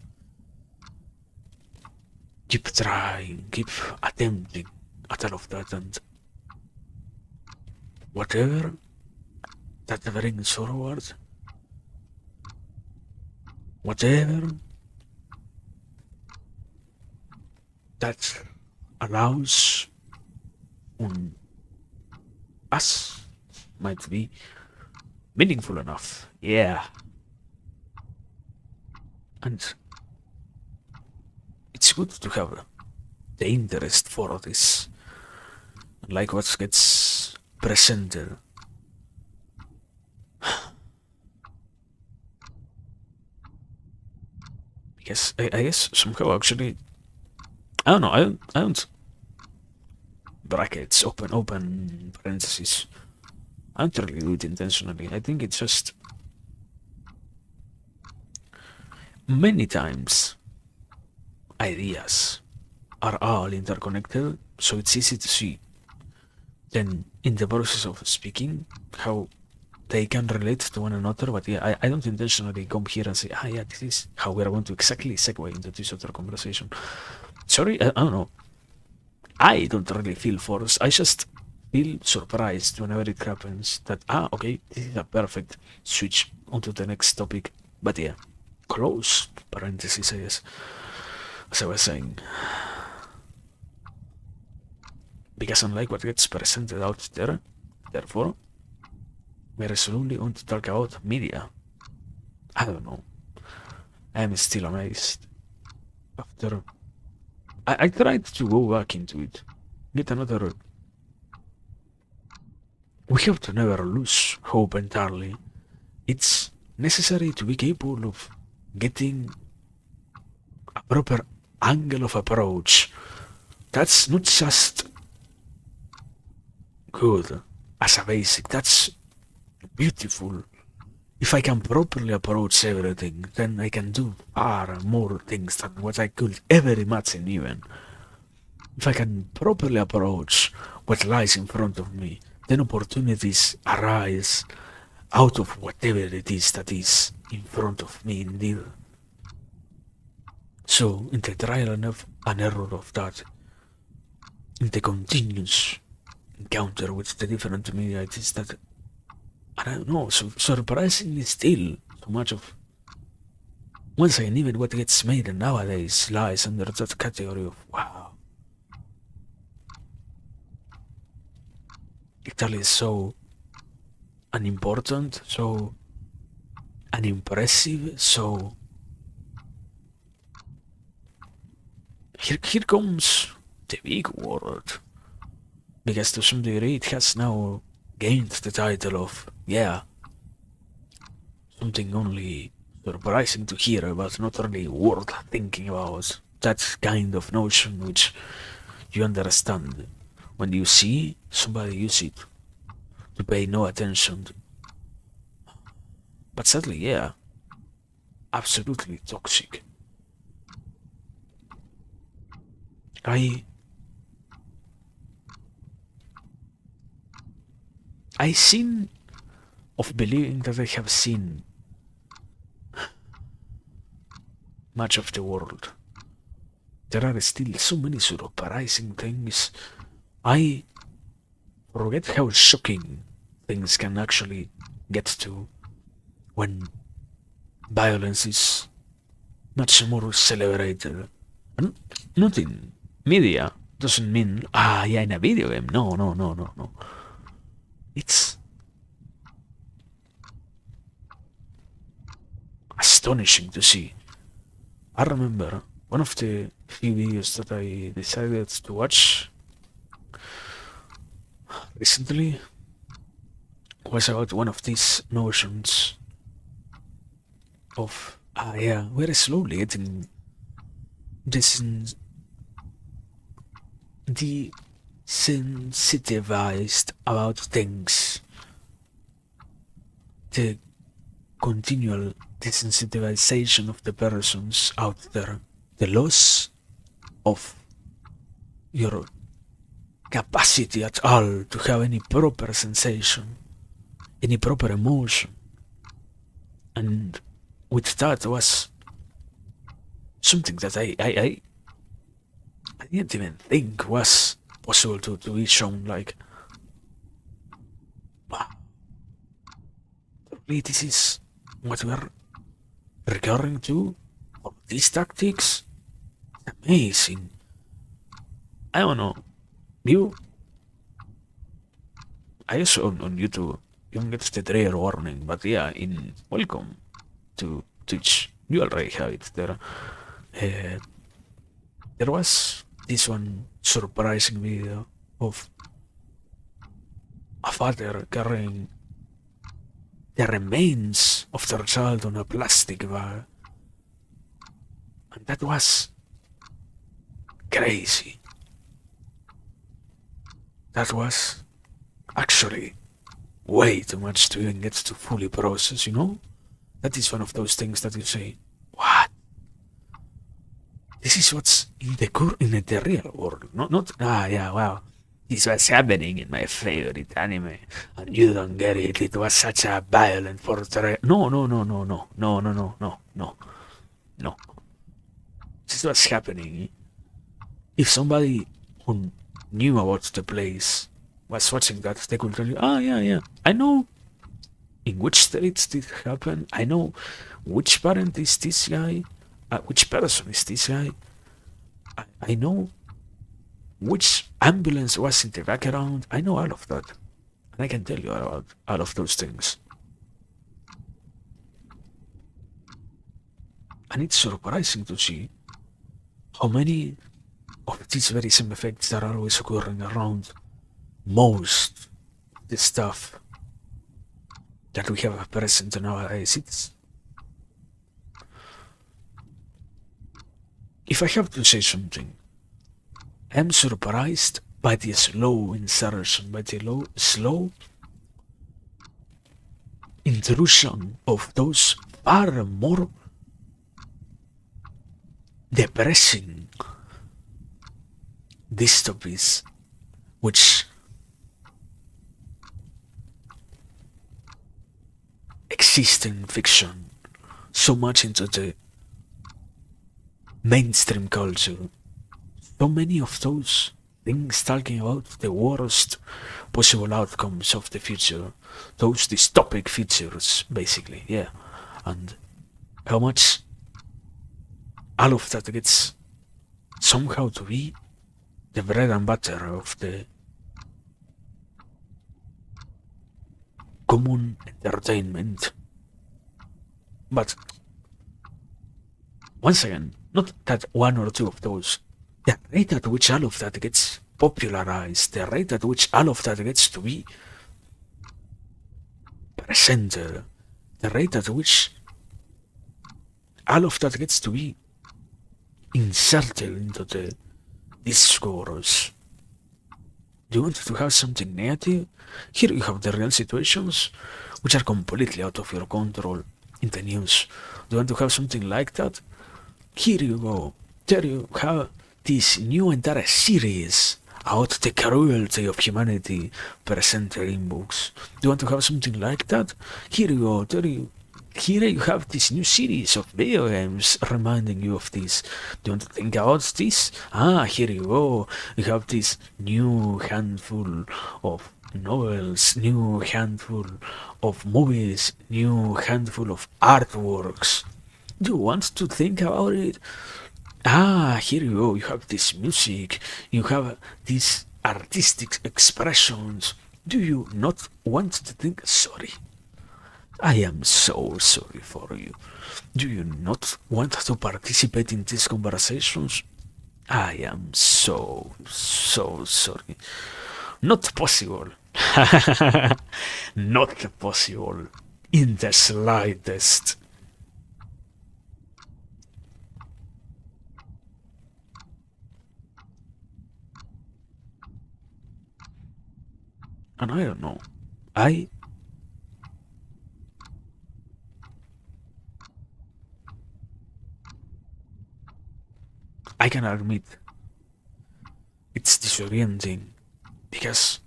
keep trying, keep attempting at all of that, and whatever that brings forward, whatever that allows us might be meaningful enough, yeah. And it's good to have the interest for this, like what gets presented. Because I guess somehow actually, I don't know, I don't brackets, open parentheses. I don't really do it intentionally. I think it's just many times ideas are all interconnected, so it's easy to see. Then in the process of speaking, how they can relate to one another, but yeah, I don't intentionally come here and say, yeah, this is how we're going to exactly segue into this other conversation. Sorry, I don't know. I don't really feel forced. I just feel surprised whenever it happens that, okay, this is a perfect switch onto the next topic. But yeah, close parenthesis, I guess, as I was saying. Because unlike what gets presented out there, therefore, we resolutely want to talk about media. I don't know. I am still amazed. After I tried to go back into it, get another. We have to never lose hope entirely. It's necessary to be capable of getting a proper angle of approach. That's not just good as a basic, that's beautiful. If I can properly approach everything, then I can do far more things than what I could ever imagine even. If I can properly approach what lies in front of me, then opportunities arise out of whatever it is that is in front of me indeed. So, in the trial and error of that, in the continuous encounter with the different media, it is that, I don't know, so surprisingly still, so much of, once again, even what gets made nowadays lies under that category of, wow, Italy is so unimportant, so unimpressive, so here comes the big word. Because to some degree it has now gained the title of, yeah, something only surprising to hear, but not really worth thinking about. That kind of notion which you understand when you see somebody use it to pay no attention to. But sadly, yeah, absolutely toxic. I seem of believing that I have seen much of the world. There are still so many surprising things. I forget how shocking things can actually get to when violence is much more celebrated. And not in media doesn't mean, yeah, in a video game. No, no, no, no, no. It's astonishing to see. I remember one of the few videos that I decided to watch recently was about one of these notions of, yeah, we're slowly getting desensitized about things. The continual desensitization of the persons out there, the loss of your capacity at all to have any proper sensation, any proper emotion. And with that was something that I didn't even think was possible to be shown, like, wow, really this is what we're recurring to? All these tactics? Amazing. I don't know. I also on YouTube, you don't get the trigger warning, but yeah, in welcome to Twitch, you already have it there. There was this one surprising video of a father carrying the remains of their child on a plastic bag. And that was crazy. That was actually way too much to even get to fully process, you know? That is one of those things that you say, what? This is what's in the real world, not yeah, wow. This was happening in my favorite anime, and you don't get it. It was such a violent portrait. No, no, no, no, no, no, no, no, no, no, no. This is what's happening. If somebody who knew about the place was watching that, they could tell you, ah, yeah, I know in which streets did happen. I know which parent is this guy, which person is this guy. I know which ambulance was in the background. I know all of that. And I can tell you about all of those things. And it's surprising to see how many of these very same effects that are always occurring around most the stuff that we have present nowadays. It's, if I have to say something, I'm surprised by the slow insertion, by the slow intrusion of those far more depressing dystopies which exist in fiction so much into the mainstream culture. So many of those things talking about the worst possible outcomes of the future, those dystopic futures, basically, yeah. And how much all of that gets somehow to be the bread and butter of the common entertainment. But once again, not that one or two of those, the rate at which all of that gets popularized, the rate at which all of that gets to be presented, the rate at which all of that gets to be inserted into the discourse. Do you want to have something negative? Here you have the real situations which are completely out of your control in the news. Do you want to have something like that? Here you go. There you have this new entire series about the cruelty of humanity presented in books. Do you want to have something like that? Here you go. Here you have this new series of video games reminding you of this. Do you want to think about this? Ah, here you go. You have this new handful of novels, new handful of movies, new handful of artworks. Do you want to think about it? Ah, here you go. You have this music. You have these artistic expressions. Do you not want to think? Sorry. I am so sorry for you. Do you not want to participate in these conversations? I am so sorry. Not possible. Not possible. In the slightest. And I don't know. I can admit it's disorienting because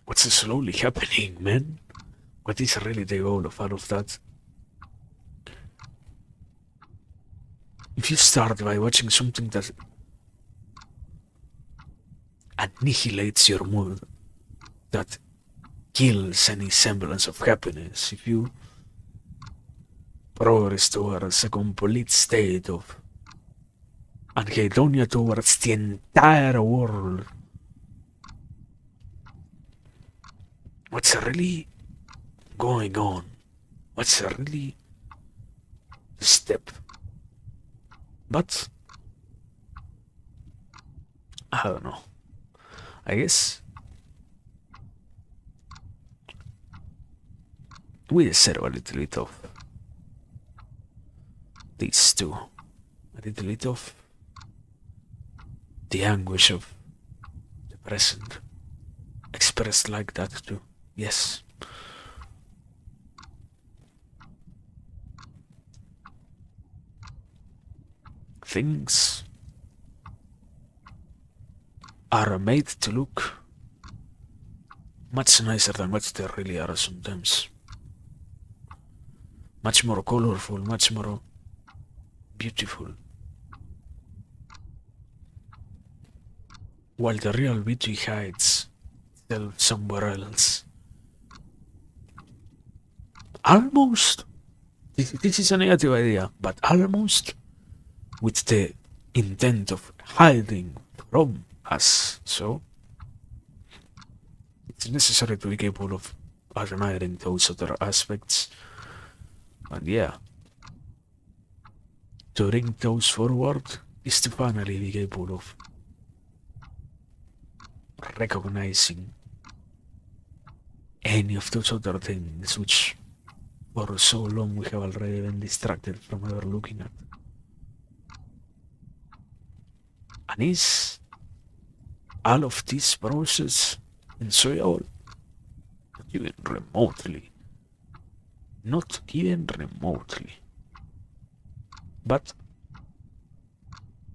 what's slowly happening, man? What is really the goal of all of that? If you start by watching something that annihilates your mood, that kills any semblance of happiness, if you progress towards a complete state of anhedonia towards the entire world, what's really going on? What's really the step? But I don't know. I guess we deserve a little bit of these two. A little bit of the anguish of the present. Expressed like that too. Yes. Things are made to look much nicer than what they really are sometimes. Much more colorful, much more beautiful. while the real beauty hides itself somewhere else. Almost, this is a negative idea, but almost with the intent of hiding from us. So, it's necessary to be capable of admiring those other aspects. And yeah, to bring those forward is to finally be capable of recognizing any of those other things which for so long we have already been distracted from ever looking at. And is all of this process enjoyable? Not even remotely. Not even remotely. But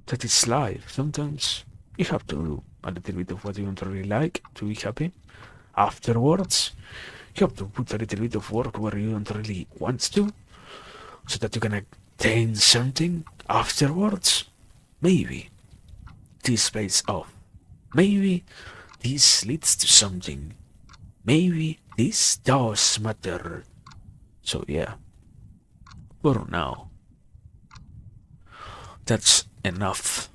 that is life. Sometimes you have to do a little bit of what you don't really like to be happy. Afterwards, you have to put a little bit of work where you don't really want to, so that you can attain something afterwards. Maybe this pays off. Maybe this leads to something. Maybe this does matter. So yeah, for now, that's enough